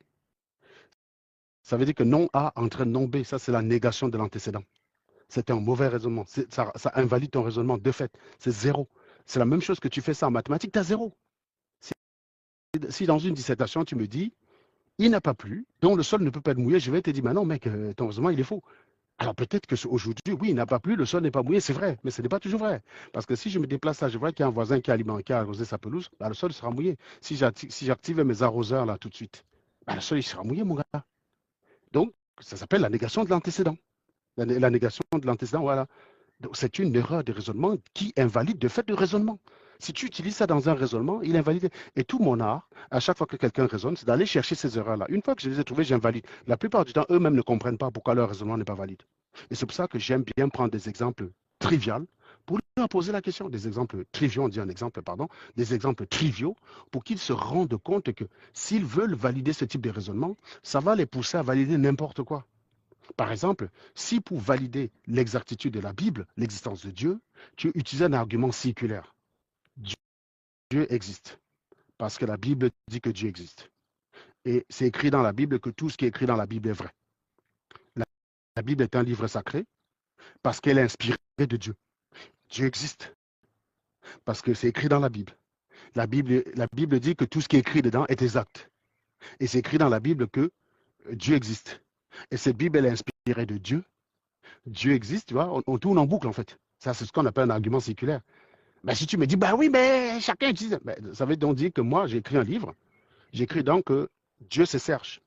ça veut dire que non A entraîne non B. Ça, c'est la négation de l'antécédent. C'est un mauvais raisonnement. Ça invalide ton raisonnement de fait. C'est zéro. C'est la même chose que tu fais ça en mathématiques, tu as zéro. Si dans une dissertation, tu me dis, il n'a pas plu, donc le sol ne peut pas être mouillé, je vais te dire, mais non, mec, ton raisonnement, il est faux. Alors peut-être qu'aujourd'hui, oui, il n'a pas plu, le sol n'est pas mouillé, c'est vrai, mais ce n'est pas toujours vrai. Parce que si je me déplace là, je vois qu'il y a un voisin qui a arrosé sa pelouse, bah, le sol sera mouillé. Si j'active mes arroseurs là tout de suite, bah, le sol il sera mouillé, mon gars. Donc, ça s'appelle la négation de l'antécédent. La négation de l'antécédent, voilà. C'est une erreur de raisonnement qui invalide de fait le raisonnement. Si tu utilises ça dans un raisonnement, il invalide. Et tout mon art, à chaque fois que quelqu'un raisonne, c'est d'aller chercher ces erreurs-là. Une fois que je les ai trouvées, j'invalide. La plupart du temps, eux-mêmes ne comprennent pas pourquoi leur raisonnement n'est pas valide. Et c'est pour ça que j'aime bien prendre des exemples triviaux pour leur poser la question. Des exemples triviaux, on dit un exemple, pardon, des exemples triviaux pour qu'ils se rendent compte que s'ils veulent valider ce type de raisonnement, ça va les pousser à valider n'importe quoi. Par exemple, si pour valider l'exactitude de la Bible, l'existence de Dieu, tu utilises un argument circulaire. Dieu existe, parce que la Bible dit que Dieu existe. Et c'est écrit dans la Bible que tout ce qui est écrit dans la Bible est vrai. La Bible est un livre sacré parce qu'elle est inspirée de Dieu. Dieu existe parce que c'est écrit dans la Bible. La Bible dit que tout ce qui est écrit dedans est exact. Et c'est écrit dans la Bible que Dieu existe. Et cette Bible, elle est inspirée de Dieu. Dieu existe, tu vois, on tourne en boucle en fait. Ça, c'est ce qu'on appelle un argument circulaire. Mais si tu me dis, bah oui, mais chacun utilise. Ça veut donc dire que moi, j'ai écrit un livre. J'écris donc que Dieu se Serge.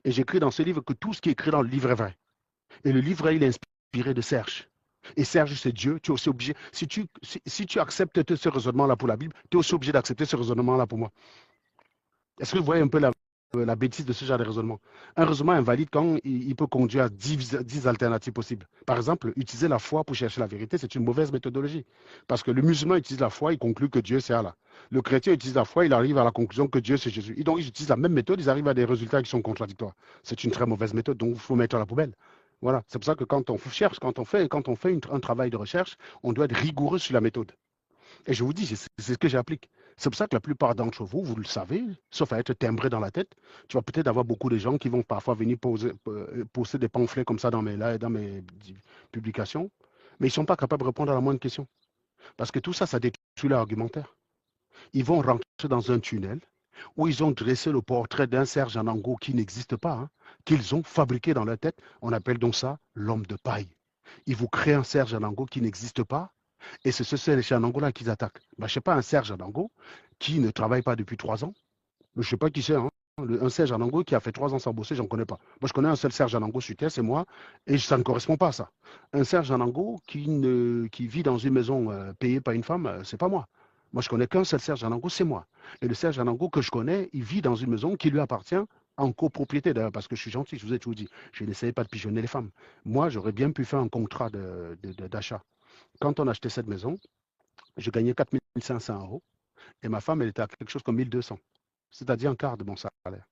Et j'écris dans ce livre que tout ce qui est écrit dans le livre est vrai. Et le livre, il est inspiré de Serge. Et Serge, c'est Dieu. Tu es aussi obligé. Si tu acceptes ce raisonnement-là pour la Bible, tu es aussi obligé d'accepter ce raisonnement-là pour moi. Est-ce que vous voyez un peu la bêtise de ce genre de raisonnement? Un raisonnement invalide quand il peut conduire à 10 alternatives possibles. Par exemple, utiliser la foi pour chercher la vérité, c'est une mauvaise méthodologie. Parce que le musulman utilise la foi, il conclut que Dieu c'est Allah. Le chrétien utilise la foi, il arrive à la conclusion que Dieu c'est Jésus. Et donc ils utilisent la même méthode, ils arrivent à des résultats qui sont contradictoires. C'est une très mauvaise méthode, donc il faut mettre à la poubelle. Voilà, c'est pour ça que quand on cherche, quand on fait un travail de recherche, on doit être rigoureux sur la méthode. Et je vous dis, c'est ce que j'applique. C'est pour ça que la plupart d'entre vous, vous le savez, sauf à être timbré dans la tête, tu vas peut-être avoir beaucoup de gens qui vont parfois venir poster des pamphlets comme ça dans mes publications, mais ils ne sont pas capables de répondre à la moindre question. Parce que tout ça, ça détruit l'argumentaire. Ils vont rentrer dans un tunnel où ils ont dressé le portrait d'un Serge Anango qui n'existe pas, hein, qu'ils ont fabriqué dans leur tête. On appelle donc ça l'homme de paille. Ils vous créent un Serge Anango qui n'existe pas, et c'est ce Serge Anango-là qu'ils attaquent. Je ne sais pas un Serge Anango qui ne travaille pas depuis 3 ans. Je ne sais pas qui c'est. Hein. Un Serge Anango qui a fait 3 ans sans bosser, je n'en connais pas. Moi, je connais un seul Serge Anango sur Terre, c'est moi, et ça ne correspond pas à ça. Un Serge Anango qui vit dans une maison payée par une femme, c'est pas moi. Moi, je connais qu'un seul Serge Anango, c'est moi. Et le Serge Anango que je connais, il vit dans une maison qui lui appartient en copropriété, d'ailleurs, parce que je suis gentil, je vous ai toujours dit. Je n'essayais pas de pigeonner les femmes. Moi, j'aurais bien pu faire un contrat d'achat. Quand on achetait cette maison, je gagnais 4 500 euros et ma femme, elle était à quelque chose comme 1 200, c'est-à-dire un quart de mon salaire.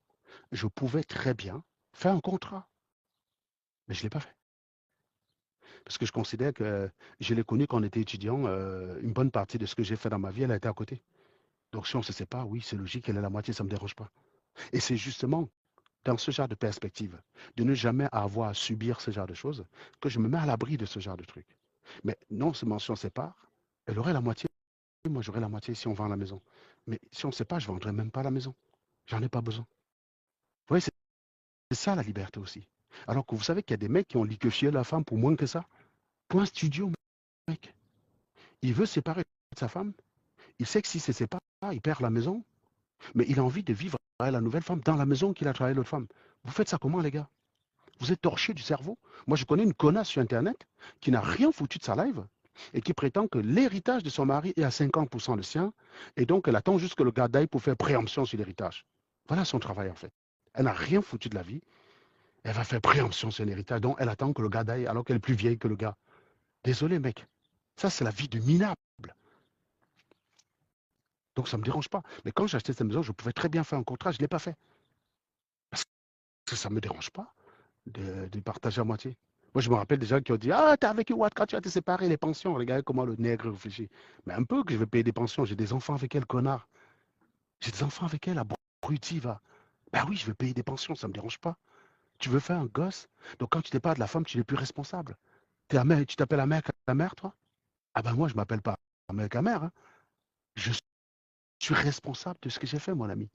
Je pouvais très bien faire un contrat, mais je ne l'ai pas fait. Parce que je considère que je l'ai connu quand on était étudiant, une bonne partie de ce que j'ai fait dans ma vie, elle a été à côté. Donc si on ne se sépare, oui, c'est logique, elle est la moitié, ça ne me dérange pas. Et c'est justement dans ce genre de perspective, de ne jamais avoir à subir ce genre de choses, que je me mets à l'abri de ce genre de trucs. Mais non seulement si on se sépare, elle aurait la moitié. Moi, j'aurais la moitié si on vend la maison. Mais si on ne sait pas, je ne vendrai même pas la maison. J'en ai pas besoin. Vous voyez, c'est ça la liberté aussi. Alors que vous savez qu'il y a des mecs qui ont liquéfié la femme pour moins que ça. Pour un studio, mec. Il veut se séparer de sa femme. Il sait que s'il se sépare, il perd la maison. Mais il a envie de vivre avec la nouvelle femme dans la maison qu'il a travaillé l'autre femme. Vous faites ça comment, les gars? Vous êtes torché du cerveau. Moi, je connais une connasse sur Internet qui n'a rien foutu de sa live et qui prétend que l'héritage de son mari est à 50% le sien. Et donc, elle attend juste que le gars d'aille pour faire préemption sur l'héritage. Voilà son travail, en fait. Elle n'a rien foutu de la vie. Elle va faire préemption sur l'héritage. Donc, elle attend que le gars d'aille alors qu'elle est plus vieille que le gars. Désolé, mec. Ça, c'est la vie de minable. Donc, ça ne me dérange pas. Mais quand j'ai acheté cette maison, je pouvais très bien faire un contrat. Je ne l'ai pas fait. Parce que ça ne me dérange pas de partager à moitié. Moi, je me rappelle des gens qui ont dit: Ah, t'es avec Watt quand tu as te séparé, les pensions. Regardez comment le nègre réfléchit. Mais un peu que je vais payer des pensions. J'ai des enfants avec elle, connard. J'ai des enfants avec elle, abruti, va. Ben oui, je vais payer des pensions, ça ne me dérange pas. Tu veux faire un gosse? Donc, quand tu t'es pas de la femme, tu n'es plus responsable. Tu t'appelles la mère, toi? Ah ben moi, je ne m'appelle pas la mère. Hein. Je suis responsable de ce que j'ai fait, mon ami.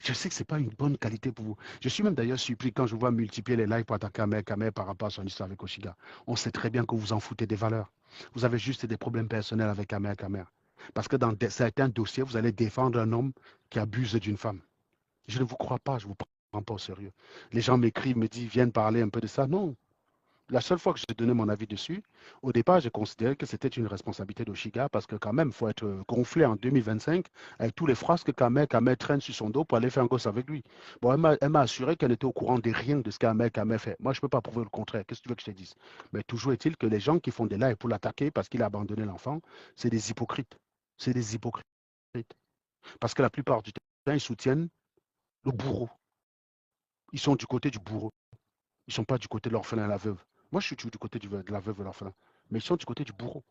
Je sais que ce n'est pas une bonne qualité pour vous. Je suis même d'ailleurs surpris quand je vois multiplier les likes pour attaquer Kamer par rapport à son histoire avec Oshiga. On sait très bien que vous en foutez des valeurs. Vous avez juste des problèmes personnels avec Kamer. Parce que dans certains dossiers, vous allez défendre un homme qui abuse d'une femme. Je ne vous crois pas, je ne vous prends pas au sérieux. Les gens m'écrivent, me disent, viennent parler un peu de ça. Non, la seule fois que j'ai donné mon avis dessus, au départ, j'ai considéré que c'était une responsabilité d'Oshiga parce que quand même, il faut être gonflé en 2025 avec tous les phrases que Kamer traîne sur son dos pour aller faire un gosse avec lui. Bon, elle m'a assuré qu'elle était au courant de rien de ce qu'Kamer fait. Moi, je ne peux pas prouver le contraire. Qu'est-ce que tu veux que je te dise? Mais toujours est-il que les gens qui font des lives pour l'attaquer parce qu'il a abandonné l'enfant, c'est des hypocrites. C'est des hypocrites. Parce que la plupart du temps, ils soutiennent le bourreau. Ils sont du côté du bourreau. Ils ne sont pas du côté de l'orphelin et la veuve. Moi, je suis du côté de la veuve et l'orphelin. Mais ils sont du côté du bourreau.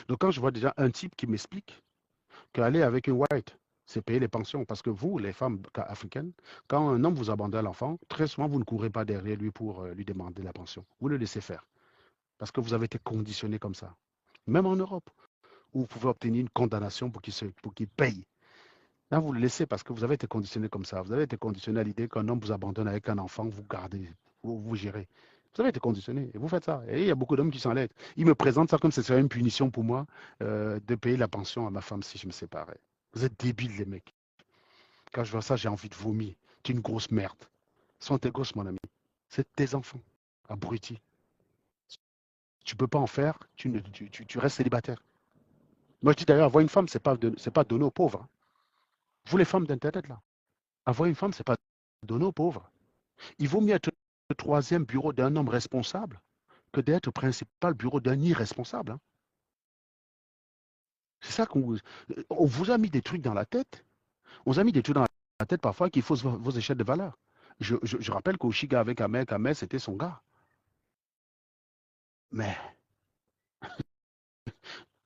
Donc, quand je vois déjà un type qui m'explique qu'aller avec une white, c'est payer les pensions. Parce que vous, les femmes africaines, quand un homme vous abandonne l'enfant, très souvent, vous ne courez pas derrière lui pour lui demander la pension. Vous le laissez faire. Parce que vous avez été conditionné comme ça. Même en Europe, où vous pouvez obtenir une condamnation pour qu'il paye. Là, vous le laissez parce que vous avez été conditionné comme ça. Vous avez été conditionné à l'idée qu'un homme vous abandonne avec un enfant, vous gardez, vous gérez. Vous avez été conditionné et vous faites ça. Et il y a beaucoup d'hommes qui s'en l'aident. Ils me présentent ça comme si ce serait une punition pour moi de payer la pension à ma femme si je me séparais. Vous êtes débiles, les mecs. Quand je vois ça, j'ai envie de vomir. Tu es une grosse merde. Ce sont tes gosses, mon ami. C'est tes enfants. Abruti. Tu ne peux pas en faire, tu restes célibataire. Moi, je dis d'ailleurs, avoir une femme, c'est pas donner aux pauvres. Hein. Vous, les femmes d'Internet, là, avoir une femme, c'est pas donner aux pauvres. Il vaut mieux être le troisième bureau d'un homme responsable que d'être le principal bureau d'un irresponsable. Hein. C'est ça on vous a mis des trucs dans la tête. On vous a mis des trucs dans la tête parfois qu'il faut vos échelles de valeur. Je rappelle qu'Oshiga avec Kamer, c'était son gars. Mais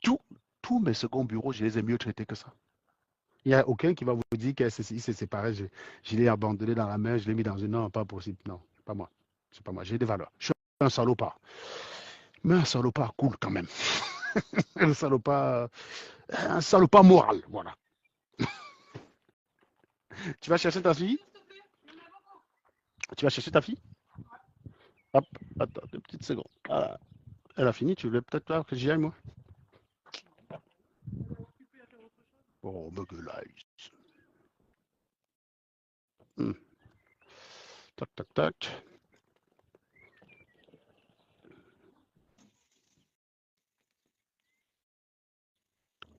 tous mes seconds bureaux, je les ai mieux traités que ça. Il n'y a aucun qui va vous dire qu'il s'est séparé, je l'ai abandonné dans la mer, je l'ai mis dans une... Non, pas possible. Non, pas moi. C'est pas moi. J'ai des valeurs. Je suis un salopard. Mais un salopard cool quand même. un salopard moral, voilà. Tu vas chercher ta fille? Tu vas chercher ta fille? Hop, attends, 2 petites secondes. Voilà. Elle a fini, tu voulais peut-être pas que j'y aille, moi? Oh, bugueulise. Tac, tac, tac.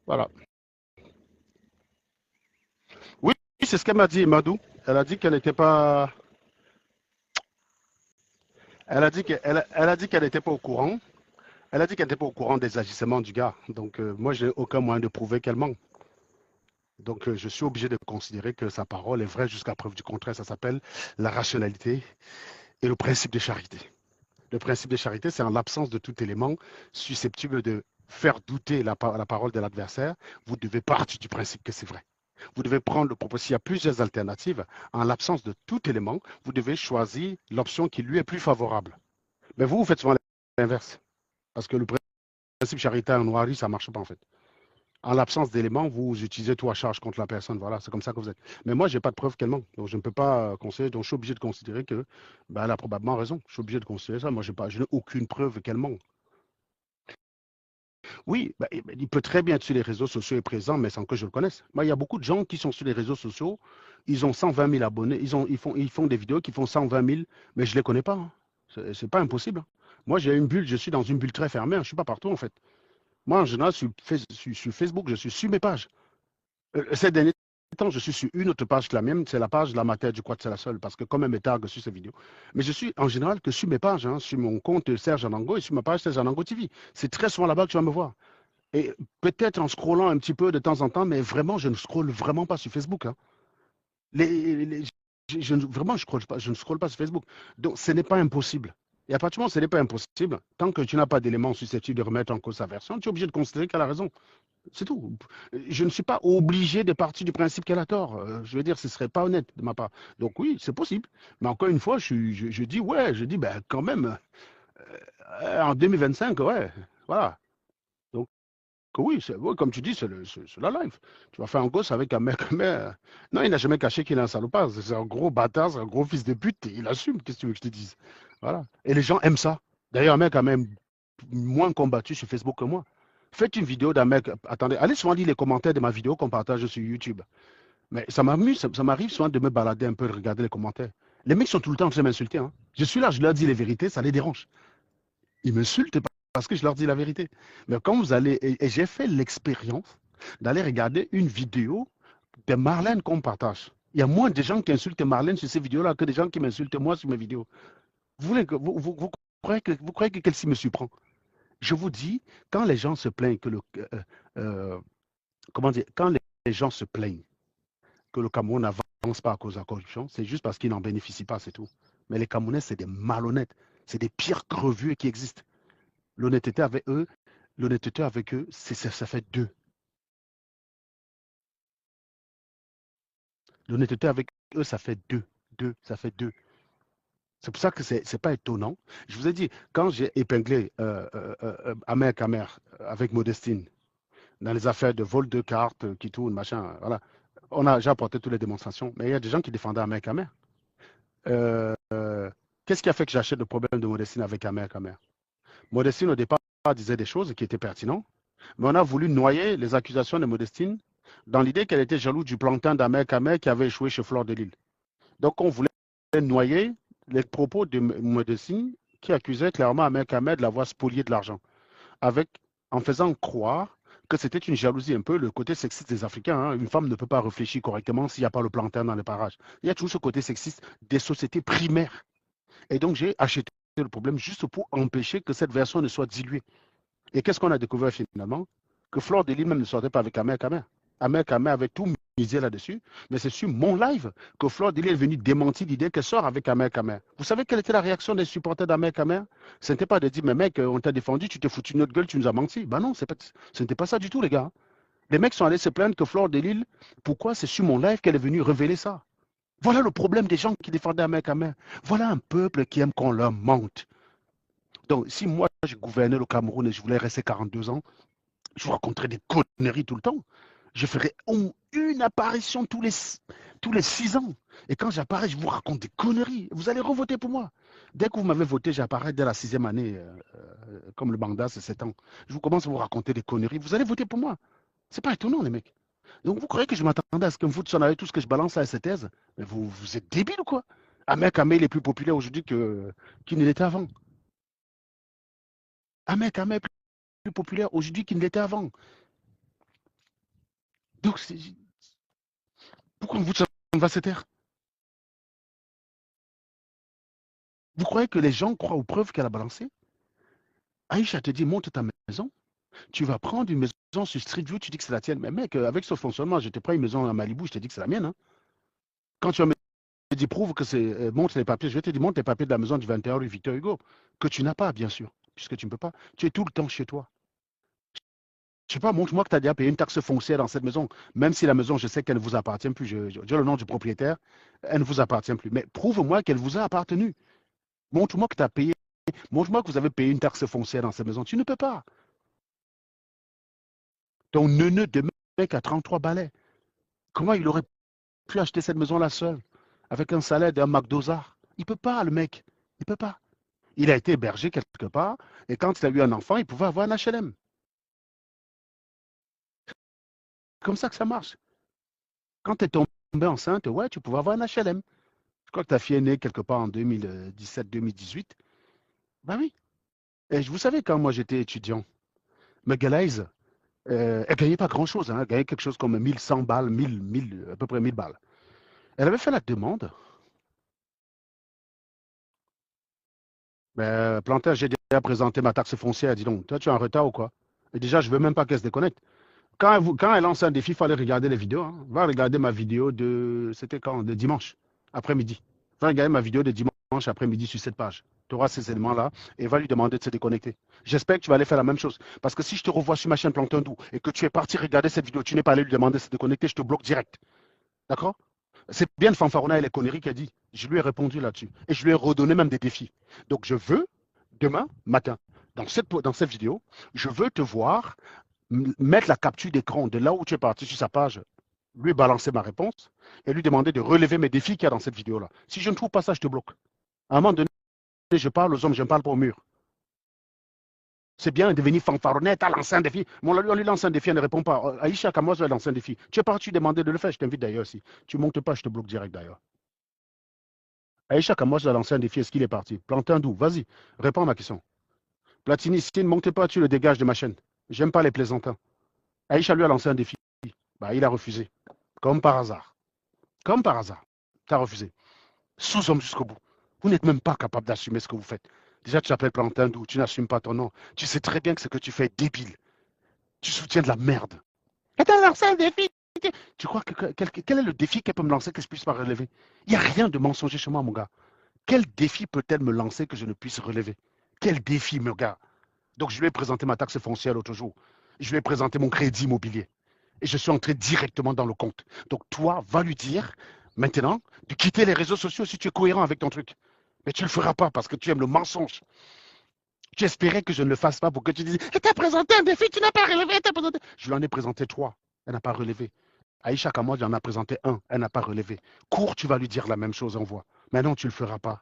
Voilà. Oui, c'est ce qu'elle m'a dit, Madou. Elle a dit qu'elle n'était pas... Elle a dit qu'elle n'était pas au courant. Elle a dit qu'elle n'était pas au courant des agissements du gars. Donc, moi, je n'ai aucun moyen de prouver qu'elle ment. Donc, je suis obligé de considérer que sa parole est vraie jusqu'à preuve du contraire. Ça s'appelle la rationalité et le principe de charité. Le principe de charité, c'est en l'absence de tout élément susceptible de faire douter la parole de l'adversaire, vous devez partir du principe que c'est vrai. Vous devez prendre le propos. S'il y a plusieurs alternatives, en l'absence de tout élément, vous devez choisir l'option qui lui est plus favorable. Mais vous faites souvent l'inverse. Parce que le principe charité en noirie, ça ne marche pas en fait. En l'absence d'éléments, vous utilisez tout à charge contre la personne. Voilà, c'est comme ça que vous êtes. Mais moi, je n'ai pas de preuve qu'elle ment. Donc, je ne peux pas conseiller. Donc, je suis obligé de considérer que elle a probablement raison. Je suis obligé de considérer ça. Moi, je n'ai aucune preuve qu'elle ment. Oui, il peut très bien être sur les réseaux sociaux et présent, mais sans que je le connaisse. Moi, il y a beaucoup de gens qui sont sur les réseaux sociaux, Ils ont 120 000 abonnés. Ils font des vidéos qui font 120 000, mais je ne les connais pas, hein. C'est pas impossible, hein. Moi, j'ai une bulle, je suis dans une bulle très fermée, hein. Je ne suis pas partout, en fait. Moi, en général, sur Facebook, je suis sur mes pages. Ces derniers temps, je suis sur une autre page que la mienne, c'est la page de la matière, je crois que c'est la seule, parce que comme elle me targue sur ces vidéos. Mais je suis en général que sur mes pages, hein, sur mon compte Serge Anango et sur ma page Serge Anango TV. C'est très souvent là-bas que tu vas me voir. Et peut-être en scrollant un petit peu de temps en temps, mais vraiment, je ne scrolle vraiment pas sur Facebook, hein. Vraiment, je ne scrolle pas sur Facebook. Donc, ce n'est pas impossible. Et à partir du moment où ce n'est pas impossible, tant que tu n'as pas d'éléments susceptibles de remettre en cause sa version, tu es obligé de considérer qu'elle a raison. C'est tout. Je ne suis pas obligé de partir du principe qu'elle a tort. Je veux dire, ce ne serait pas honnête de ma part. Donc oui, c'est possible. Mais encore une fois, je dis, ouais, je dis, ben quand même, en 2025, ouais, voilà. Donc oui, ouais, comme tu dis, c'est la life. Tu vas faire un gosse avec un mec, mais non, il n'a jamais caché qu'il est un salopard. C'est un gros bâtard, c'est un gros fils de pute, et il assume, qu'est-ce que tu veux que je te dise? Voilà. Et les gens aiment ça. D'ailleurs, un mec a même moins combattu sur Facebook que moi. Faites une vidéo d'un mec. Attendez, allez souvent lire les commentaires de ma vidéo qu'on partage sur YouTube. Mais ça m'amuse, ça m'arrive souvent de me balader un peu, de regarder les commentaires. Les mecs sont tout le temps en train de m'insulter, hein. Je suis là, je leur dis les vérités, ça les dérange. Ils m'insultent parce que je leur dis la vérité. Mais quand vous allez, et j'ai fait l'expérience d'aller regarder une vidéo de Marlène qu'on partage. Il y a moins de gens qui insultent Marlène sur ces vidéos-là que des gens qui m'insultent moi sur mes vidéos. Vous croyez que qu'elle-ci me surprend? Je vous dis, quand les gens se plaignent que comment dire, quand les gens se plaignent que le Cameroun n'avance pas à cause de la corruption, c'est juste parce qu'ils n'en bénéficient pas, c'est tout. Mais les Camerounais, c'est des malhonnêtes, c'est des pires crevus qui existent. L'honnêteté avec eux, ça fait deux. L'honnêteté avec eux, ça fait deux. Ça fait deux. C'est pour ça que c'est pas étonnant. Je vous ai dit, quand j'ai épinglé Amer Kamer avec Modestine dans les affaires de vol de cartes qui tournent, machin, voilà, j'ai apporté toutes les démonstrations. Mais il y a des gens qui défendaient Amer Kamer. Euh, euh, Qu'est-ce qui a fait que j'achète le problème de Modestine avec Amer Kamer? Modestine, au départ, disait des choses qui étaient pertinentes, mais on a voulu noyer les accusations de Modestine dans l'idée qu'elle était jalouse du plantain d'Amer Kamer qui avait échoué chez Fleur de Lille. Donc, on voulait noyer les propos de Modestine qui accusait clairement Amer Kamer de l'avoir spolié de l'argent, en faisant croire que c'était une jalousie, un peu le côté sexiste des Africains, hein. Une femme ne peut pas réfléchir correctement s'il n'y a pas le plantain dans les parages. Il y a toujours ce côté sexiste des sociétés primaires. Et donc, j'ai acheté le problème juste pour empêcher que cette version ne soit diluée. Et qu'est-ce qu'on a découvert finalement? Que Flore de Lille même ne sortait pas avec Amer Kamer. Amer Kamer avait tout misé là-dessus, mais c'est sur mon live que Flore de Lille est venue démentir l'idée qu'elle sort avec Amer Kamer. Vous savez quelle était la réaction des supporters d'Amer Kamer? Ce n'était pas de dire, mais mec, on t'a défendu, tu t'es foutu de notre gueule, tu nous as menti. Ben non, ce n'était pas ça du tout, les gars. Les mecs sont allés se plaindre que Flore de Lille, pourquoi c'est sur mon live qu'elle est venue révéler ça? Voilà le problème des gens qui défendaient Amer Kamer. Voilà un peuple qui aime qu'on leur mente. Donc, si moi, je gouvernais le Cameroun et je voulais rester 42 ans, je vous raconterais des conneries tout le temps. Je ferais une apparition tous les 6 ans. Et quand j'apparais, je vous raconte des conneries. Vous allez revoter pour moi. Dès que vous m'avez voté, j'apparais dès la 6e année, comme le mandat, c'est 7 ans. Je vous commence à vous raconter des conneries. Vous allez voter pour moi. C'est pas étonnant, les mecs. Donc, vous croyez que je m'attendais à ce que vous s'en avez tout ce que je balance à cette thèse? Mais vous êtes débile ou quoi? Ahmed Kamé, il est plus populaire aujourd'hui qu'il ne l'était avant. Ahmed Kamé est plus populaire aujourd'hui qu'il ne l'était avant. Donc, pourquoi on va se taire? Vous croyez que les gens croient aux preuves qu'elle a balancées? Aïcha te dit, monte ta maison. Tu vas prendre une maison sur Street View, tu dis que c'est la tienne. Mais mec, avec ce fonctionnement, je te prends une maison à Malibu, je te dis que c'est la mienne, hein. Quand tu vas me dire, prouve que c'est, montre les papiers, je vais te dire, montre les papiers de la maison du 21 rue Victor Hugo, que tu n'as pas, bien sûr, puisque tu ne peux pas. Tu es tout le temps chez toi. Je sais pas, montre-moi que tu as déjà payé une taxe foncière dans cette maison, même si la maison, je sais qu'elle ne vous appartient plus. J'ai le nom du propriétaire, elle ne vous appartient plus. Mais prouve-moi qu'elle vous a appartenu. Montre-moi que tu as payé. Montre-moi que vous avez payé une taxe foncière dans cette maison. Tu ne peux pas. Ton neuneu de mec a 33 balais. Comment il aurait pu acheter cette maison-là seul, avec un salaire d'un McDozard? Il ne peut pas, le mec. Il ne peut pas. Il a été hébergé quelque part, et quand il a eu un enfant, il pouvait avoir un HLM. Comme ça que ça marche. Quand tu es tombé enceinte, ouais, tu pouvais avoir un HLM. Je crois que ta fille est née quelque part en 2017-2018. Ben oui. Et vous savez, quand moi j'étais étudiant, Magalhaes, elle gagnait pas grand-chose. Hein, elle gagnait quelque chose comme 1100 balles, 1000, à peu près 1000 balles. Elle avait fait la demande. Ben, Plantin, j'ai déjà présenté ma taxe foncière. Dis donc, toi, tu es en retard ou quoi? Et déjà, je veux même pas qu'elle se déconnecte. Quand elle lance un défi, il fallait regarder les vidéos. Hein. Va regarder ma vidéo de. C'était quand? De dimanche, après-midi. Va regarder ma vidéo de dimanche après-midi sur cette page. Tu auras ces éléments-là et va lui demander de se déconnecter. J'espère que tu vas aller faire la même chose. Parce que si je te revois sur ma chaîne Plantin Doux et que tu es parti regarder cette vidéo, tu n'es pas allé lui demander de se déconnecter, je te bloque direct. D'accord? C'est bien de fanfaronner et les conneries qu'elle dit. Je lui ai répondu là-dessus. Et je lui ai redonné même des défis. Donc je veux, demain matin, dans cette vidéo, je veux te voir mettre la capture d'écran de là où tu es parti sur sa page, lui balancer ma réponse et lui demander de relever mes défis qu'il y a dans cette vidéo-là. Si je ne trouve pas ça, je te bloque. À un moment donné, je parle aux hommes, je ne parle pas au mur. C'est bien de venir fanfaronner, t'as lancé un défi. Bon, on lui lance un défi, elle ne répond pas. Aïcha Kamoz a lancé un défi. Tu es parti demander de le faire, je t'invite d'ailleurs aussi. Tu ne montes pas, je te bloque direct d'ailleurs. Aïcha Kamoz a lancé un défi, est-ce qu'il est parti? Plantin d'où? Vas-y, réponds à ma question. Platini, si tu ne montes pas, tu le dégages de ma chaîne. J'aime pas les plaisantins. Aïcha lui a lancé un défi. Bah, il a refusé. Comme par hasard. Comme par hasard. Tu as refusé. Sous-homme jusqu'au bout. Vous n'êtes même pas capable d'assumer ce que vous faites. Déjà, tu t'appelles Plantin d'où? Tu n'assumes pas ton nom. Tu sais très bien que ce que tu fais est débile. Tu soutiens de la merde. Et t'as lancé un défi. Tu crois quel est le défi qu'elle peut me lancer que je ne puisse pas relever? Il n'y a rien de mensonger chez moi, mon gars. Quel défi peut-elle me lancer que je ne puisse relever? Quel défi, mon gars? Donc, je lui ai présenté ma taxe foncière l'autre jour. Je lui ai présenté mon crédit immobilier. Et je suis entré directement dans le compte. Donc, toi, va lui dire, maintenant, de quitter les réseaux sociaux si tu es cohérent avec ton truc. Mais tu ne le feras pas parce que tu aimes le mensonge. Tu espérais que je ne le fasse pas pour que tu dises, tu as présenté un défi, tu n'as pas relevé, présenté. Je lui en ai présenté 3. Elle n'a pas relevé. Aïcha Kamod, j'en ai présenté 1. Elle n'a pas relevé. Cours, tu vas lui dire la même chose, en voix. Mais non, tu ne le feras pas.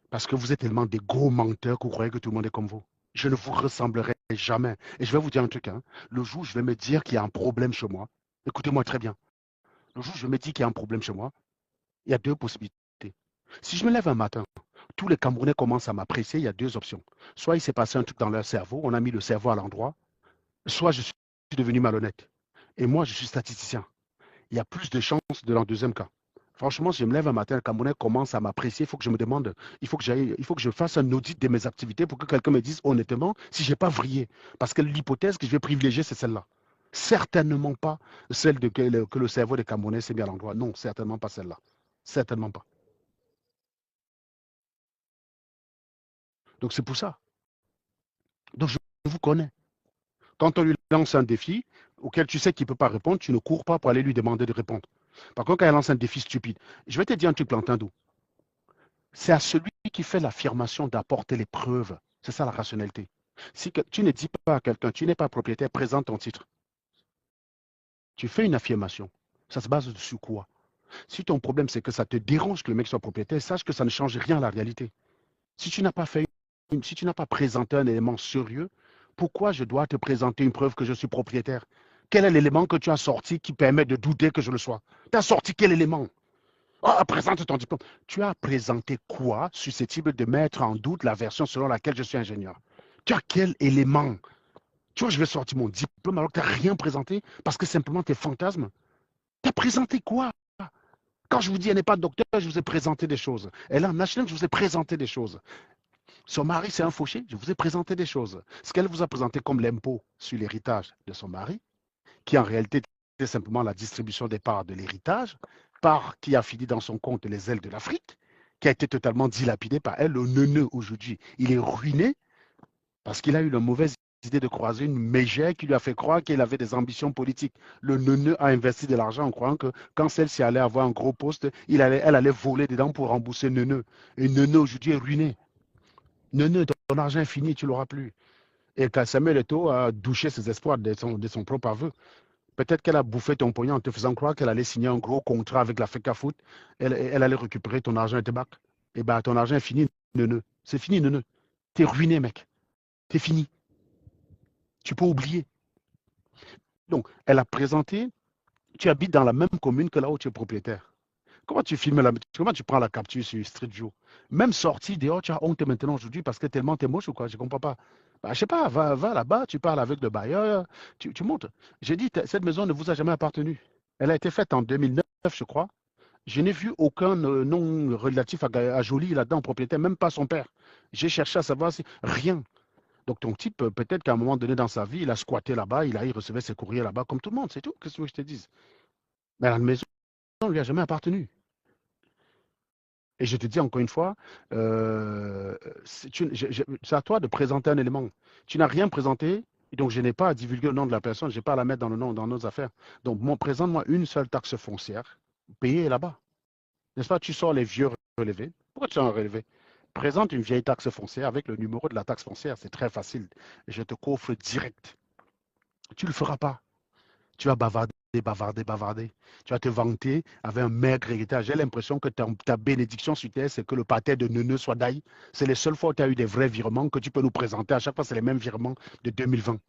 Parce que vous êtes tellement des gros menteurs que vous croyez que tout le monde est comme vous. Je ne vous ressemblerai jamais. Et je vais vous dire un truc. Hein. Le jour où je vais me dire qu'il y a un problème chez moi, écoutez-moi très bien. Le jour où je me dis qu'il y a un problème chez moi, il y a 2 possibilités. Si je me lève un matin, tous les Camerounais commencent à m'apprécier, il y a 2 options. Soit il s'est passé un truc dans leur cerveau, on a mis le cerveau à l'endroit, soit je suis devenu malhonnête. Et moi, je suis statisticien. Il y a plus de chances dans le deuxième cas. Franchement, si je me lève un matin, le Camerounais commence à m'apprécier, il faut que je me demande, il faut que je fasse un audit de mes activités pour que quelqu'un me dise honnêtement si je n'ai pas vrillé. Parce que l'hypothèse que je vais privilégier, c'est celle-là. Certainement pas celle que le cerveau des Camerounais s'est mis à l'endroit. Non, certainement pas celle-là. Certainement pas. Donc c'est pour ça. Donc je vous connais. Quand on lui lance un défi auquel tu sais qu'il ne peut pas répondre, tu ne cours pas pour aller lui demander de répondre. Par contre, quand elle lance un défi stupide, je vais te dire un truc, Plantin d'eau. C'est à celui qui fait l'affirmation d'apporter les preuves. C'est ça la rationalité. Si tu ne dis pas à quelqu'un, tu n'es pas propriétaire, présente ton titre. Tu fais une affirmation. Ça se base sur quoi? Si ton problème, c'est que ça te dérange que le mec soit propriétaire, sache que ça ne change rien à la réalité. Si tu n'as pas si tu n'as pas présenté un élément sérieux, pourquoi je dois te présenter une preuve que je suis propriétaire? Quel est l'élément que tu as sorti qui permet de douter que je le sois? Tu as sorti quel élément? Oh, présente ton diplôme. Tu as présenté quoi susceptible de mettre en doute la version selon laquelle je suis ingénieur? Tu as quel élément? Tu vois, je vais sortir mon diplôme alors que tu n'as rien présenté parce que simplement tes fantasmes. Tu as présenté quoi? Quand je vous dis, elle n'est pas docteur, je vous ai présenté des choses. Elle est en HLM, je vous ai présenté des choses. Son mari, c'est un fauché, je vous ai présenté des choses. Ce qu'elle vous a présenté comme l'impôt sur l'héritage de son mari, qui en réalité était simplement la distribution des parts de l'héritage, part qui a fini dans son compte les ailes de l'Afrique, qui a été totalement dilapidé par elle. Le neuneu aujourd'hui, il est ruiné parce qu'il a eu la mauvaise idée de croiser une mégère qui lui a fait croire qu'il avait des ambitions politiques. Le neuneu a investi de l'argent en croyant que quand celle-ci allait avoir un gros poste, elle allait voler dedans pour rembourser neuneu. Et neuneu aujourd'hui est ruiné. Neuneu, ton argent est fini, tu ne l'auras plus. Et quand Samuel Eto'o a douché ses espoirs de son propre aveu, peut-être qu'elle a bouffé ton pognon en te faisant croire qu'elle allait signer un gros contrat avec l'Africa Foot. Elle allait récupérer ton argent et te bac. Et bien, ton argent est fini, neuneu. C'est fini, neuneu. T'es ruiné, mec. T'es fini. Tu peux oublier. Donc, elle a présenté, Tu habites dans la même commune que là où tu es propriétaire. Comment tu filmes comment tu prends la capture sur Street View? Même sorti dehors, tu as honte maintenant aujourd'hui parce que tellement t'es moche ou quoi? Je comprends pas. Bah, je sais pas, va là-bas, tu parles avec le bailleur, tu montes. J'ai dit, cette maison ne vous a jamais appartenu. Elle a été faite en 2009, je crois. Je n'ai vu aucun nom relatif à Joly là-dedans, propriétaire, même pas son père. J'ai cherché à savoir si. Rien. Donc ton type, peut-être qu'à un moment donné dans sa vie, il a squatté là-bas, il recevait ses courriers là-bas, comme tout le monde, c'est tout. Qu'est-ce que je te dise? Mais la maison ne lui a jamais appartenu. Et je te dis encore une fois, c'est à toi de présenter un élément. Tu n'as rien présenté, et donc je n'ai pas à divulguer le nom de la personne, je n'ai pas à la mettre dans le nom, dans nos affaires. Donc, présente-moi une seule taxe foncière payée là-bas. N'est-ce pas? Tu sors les vieux relevés. Pourquoi tu sors un relevé? Présente une vieille taxe foncière avec le numéro de la taxe foncière. C'est très facile. Je te coffre direct. Tu ne le feras pas. Tu vas bavarder, bavarder, bavarder. Tu vas te vanter avec un maigre héritage. J'ai l'impression que ta bénédiction sur terre, c'est que le pâté de Neuneu soit d'ail. C'est les seules fois où tu as eu des vrais virements que tu peux nous présenter. À chaque fois, c'est les mêmes virements de 2020.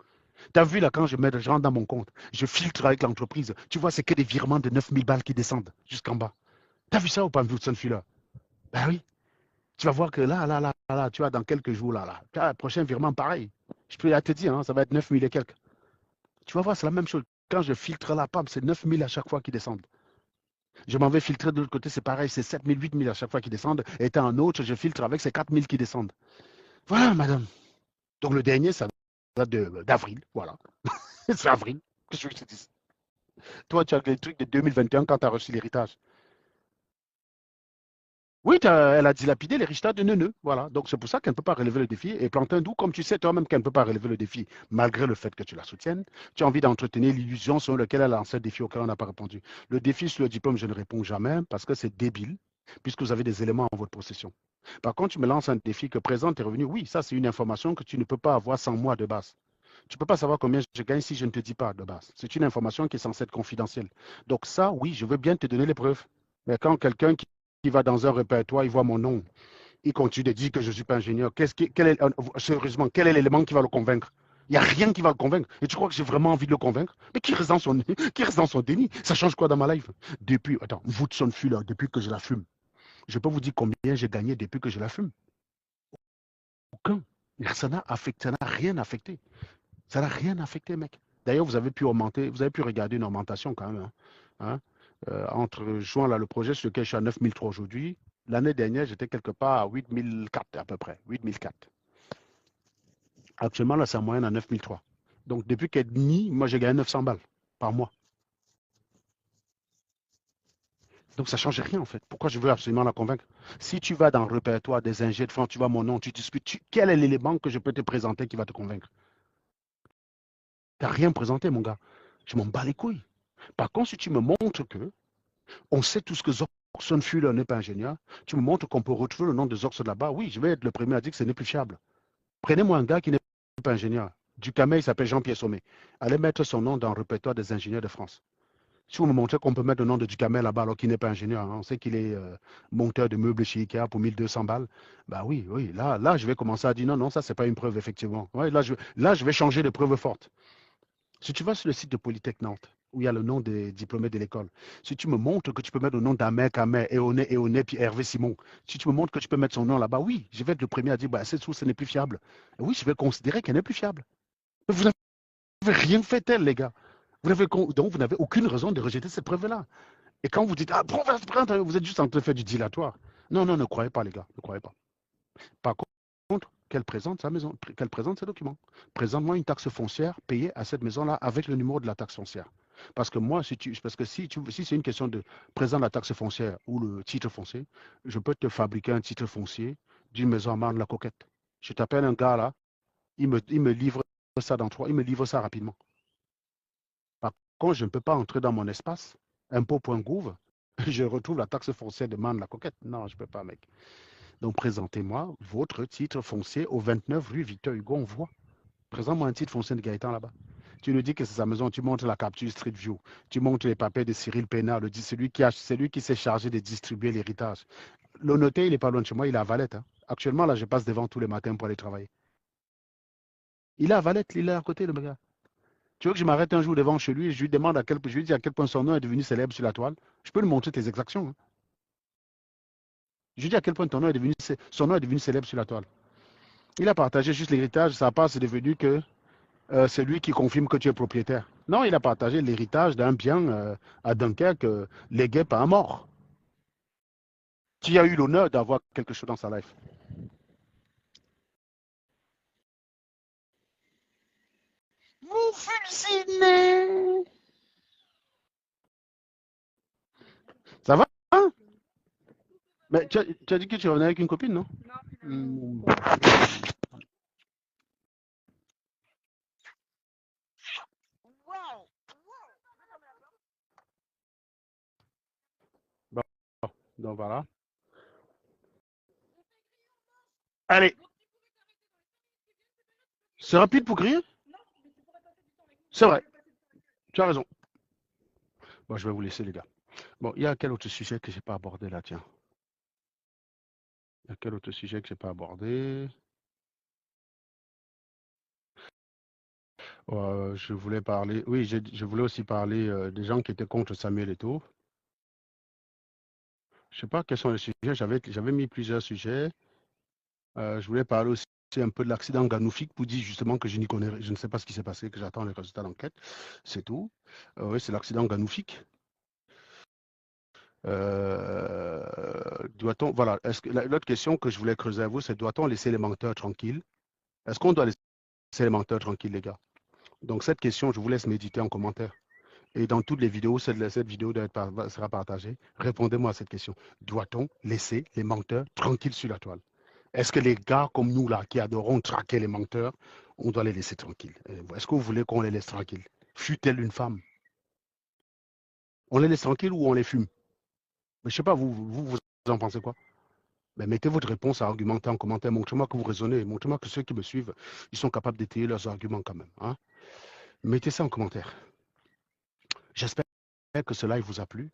Tu as vu là, quand je rentre dans mon compte, je filtre avec l'entreprise. Tu vois, c'est que des virements de 9000 balles qui descendent jusqu'en bas. Tu as vu ça ou pas, Wilson Fuller? Ben oui. Tu vas voir que là, tu vois, dans quelques jours, prochain virement, pareil. Je peux te dire, hein, ça va être 9000 et quelques. Tu vas voir, c'est la même chose. Quand je filtre la PAM, c'est 9000 à chaque fois qui descendent. Je m'en vais filtrer de l'autre côté, c'est pareil, c'est 7000, 8000 à chaque fois qui descendent. Et t'as un autre, je filtre avec, c'est 4000 qui descendent. Voilà, madame. Donc le dernier, ça date d'avril, voilà. C'est avril. Qu'est-ce que je te dis? Toi, tu as les trucs de 2021 quand tu as reçu l'héritage. Oui, elle a dilapidé l'héritage de Neuneu. Voilà. Donc, c'est pour ça qu'elle ne peut pas relever le défi. Et Plantin Doux, comme tu sais toi-même qu'elle ne peut pas relever le défi, malgré le fait que tu la soutiennes, tu as envie d'entretenir l'illusion sur laquelle elle a lancé le défi auquel on n'a pas répondu. Le défi sur le diplôme, je ne réponds jamais parce que c'est débile, puisque vous avez des éléments en votre possession. Par contre, tu me lances un défi que présente tes revenus. Oui, ça, c'est une information que tu ne peux pas avoir sans moi de base. Tu ne peux pas savoir combien je gagne si je ne te dis pas de base. C'est une information qui est censée être confidentielle. Donc, ça, oui, je veux bien te donner les preuves. Mais quand quelqu'un qui va dans un répertoire, il voit mon nom, il continue de dire que je ne suis pas ingénieur. Sérieusement, quel est l'élément qui va le convaincre? Il n'y a rien qui va le convaincre. Et tu crois que j'ai vraiment envie de le convaincre? Mais qui reste dans son déni? Ça change quoi dans ma life? Depuis, attends, Woodson Fuller, depuis que je la fume. Je peux vous dire combien j'ai gagné depuis que je la fume. Aucun. Ça n'a rien affecté. Ça n'a rien affecté, mec. D'ailleurs, vous avez pu augmenter, vous avez pu regarder une augmentation quand même. Hein. Entre juin, là, le projet sur lequel je suis à 9003 aujourd'hui, l'année dernière, j'étais quelque part à 8004 à peu près. 8004. Actuellement, là, c'est en moyenne à 9003. Donc, depuis qu'elle est née, moi, j'ai gagné 900 balles par mois. Donc, ça ne change rien, en fait. Pourquoi je veux absolument la convaincre? Si tu vas dans le répertoire des ingés de France, tu vois mon nom, tu discutes, quel est l'élément que je peux te présenter qui va te convaincre? Tu n'as rien présenté, mon gars. Je m'en bats les couilles. Par contre, si tu me montres que on sait tout ce que Zorson Fuller n'est pas ingénieur, tu me montres qu'on peut retrouver le nom de Zorson là-bas, oui, je vais être le premier à dire que ce n'est plus fiable. Prenez-moi un gars qui n'est pas ingénieur. Ducamel, il s'appelle Jean-Pierre Sommet. Allez mettre son nom dans le répertoire des ingénieurs de France. Si vous me montrez qu'on peut mettre le nom de Ducamel là-bas alors qu'il n'est pas ingénieur, hein, on sait qu'il est monteur de meubles chez Ikea pour 1200 balles, bah oui, là, je vais commencer à dire non, ça, c'est pas une preuve, effectivement. Ouais, là, je vais changer de preuve forte. Si tu vas sur le site de Polytech Nantes, où il y a le nom des diplômés de l'école, si tu me montres que tu peux mettre le nom d'Amer, Kamer, Eoné, puis Hervé Simon, si tu me montres que tu peux mettre son nom là-bas, oui, je vais être le premier à dire, bah, cette source n'est plus fiable. Et oui, je vais considérer qu'elle n'est plus fiable. Mais vous n'avez rien fait tel, les gars. Donc, vous n'avez aucune raison de rejeter cette preuve-là. Et quand vous dites, ah, vous êtes juste en train de faire du dilatoire. Non, ne croyez pas, les gars, ne croyez pas. Par contre, qu'elle présente sa maison, qu'elle présente ses documents. Présente-moi une taxe foncière payée à cette maison-là avec le numéro de la taxe foncière. Parce que moi, si c'est une question de présenter la taxe foncière ou le titre foncier, je peux te fabriquer un titre foncier d'une maison à Marne-la-Coquette. Je t'appelle un gars là, il me livre ça il me livre ça rapidement. Par contre, je ne peux pas entrer dans mon espace, impôt.gouv, je retrouve la taxe foncière de Marne-la-Coquette. Non, je ne peux pas, mec. Donc, présentez-moi votre titre foncier au 29 rue Victor Hugo, on voit. Présente-moi un titre foncier de Gaëtan là-bas. Tu nous dis que c'est sa maison, tu montres la capture Street View, tu montres les papiers de Cyril Pénard, celui qui s'est chargé de distribuer l'héritage. Le notaire, il n'est pas loin de chez moi, il est à Valette. Hein. Actuellement, là, je passe devant tous les matins pour aller travailler. Il est à Valette, il est à côté, le gars. Tu veux que je m'arrête un jour devant chez lui et je lui demande je lui dis à quel point son nom est devenu célèbre sur la toile? Je peux lui montrer tes exactions, hein. Je lui dis à quel point son nom est devenu célèbre sur la toile. Il a partagé juste l'héritage, sa part, c'est devenu que c'est lui qui confirme que tu es propriétaire. Non, il a partagé l'héritage d'un bien à Dunkerque légué par un mort. Qui a eu l'honneur d'avoir quelque chose dans sa life. Vous fulcinez. Ça va, hein? Mais tu as dit que tu revenais avec une copine, non? Hmm. Bon, donc voilà. Allez, c'est rapide pour crier? C'est vrai, tu as raison. Bon, je vais vous laisser, les gars. Bon, il y a quel autre sujet que je n'ai pas abordé là, tiens? Il y a quel autre sujet que je n'ai pas abordé? Je voulais parler, oui, je voulais aussi parler des gens qui étaient contre Samuel Eto'o. Je ne sais pas quels sont les sujets, j'avais mis plusieurs sujets. Je voulais parler aussi un peu de l'accident Ganoufik pour dire justement que je n'y connais, je ne sais pas ce qui s'est passé, que j'attends les résultats d'enquête. C'est tout. Oui, c'est l'accident Ganoufik. Doit-on, voilà, l'autre question que je voulais creuser à vous, c'est doit-on laisser les menteurs tranquilles? Est-ce qu'on doit laisser les menteurs tranquilles, les gars? Donc cette question, je vous laisse méditer en commentaire. Et dans toutes les vidéos, cette vidéo sera partagée. Répondez-moi à cette question. Doit-on laisser les menteurs tranquilles sur la toile? Est-ce que les gars comme nous, là, qui adorons traquer les menteurs, on doit les laisser tranquilles? Est-ce que vous voulez qu'on les laisse tranquilles? Fut-elle une femme? On les laisse tranquilles ou on les fume? Mais je ne sais pas, vous en pensez quoi? Mais mettez votre réponse à argumenter en commentaire. Montrez-moi que vous raisonnez. Montrez-moi que ceux qui me suivent, ils sont capables d'étayer leurs arguments quand même, hein? Mettez ça en commentaire. J'espère que ce live vous a plu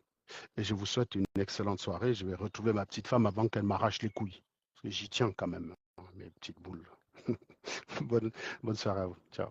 et je vous souhaite une excellente soirée. Je vais retrouver ma petite femme avant qu'elle m'arrache les couilles. Parce que j'y tiens quand même, hein, mes petites boules. bonne soirée à vous. Ciao.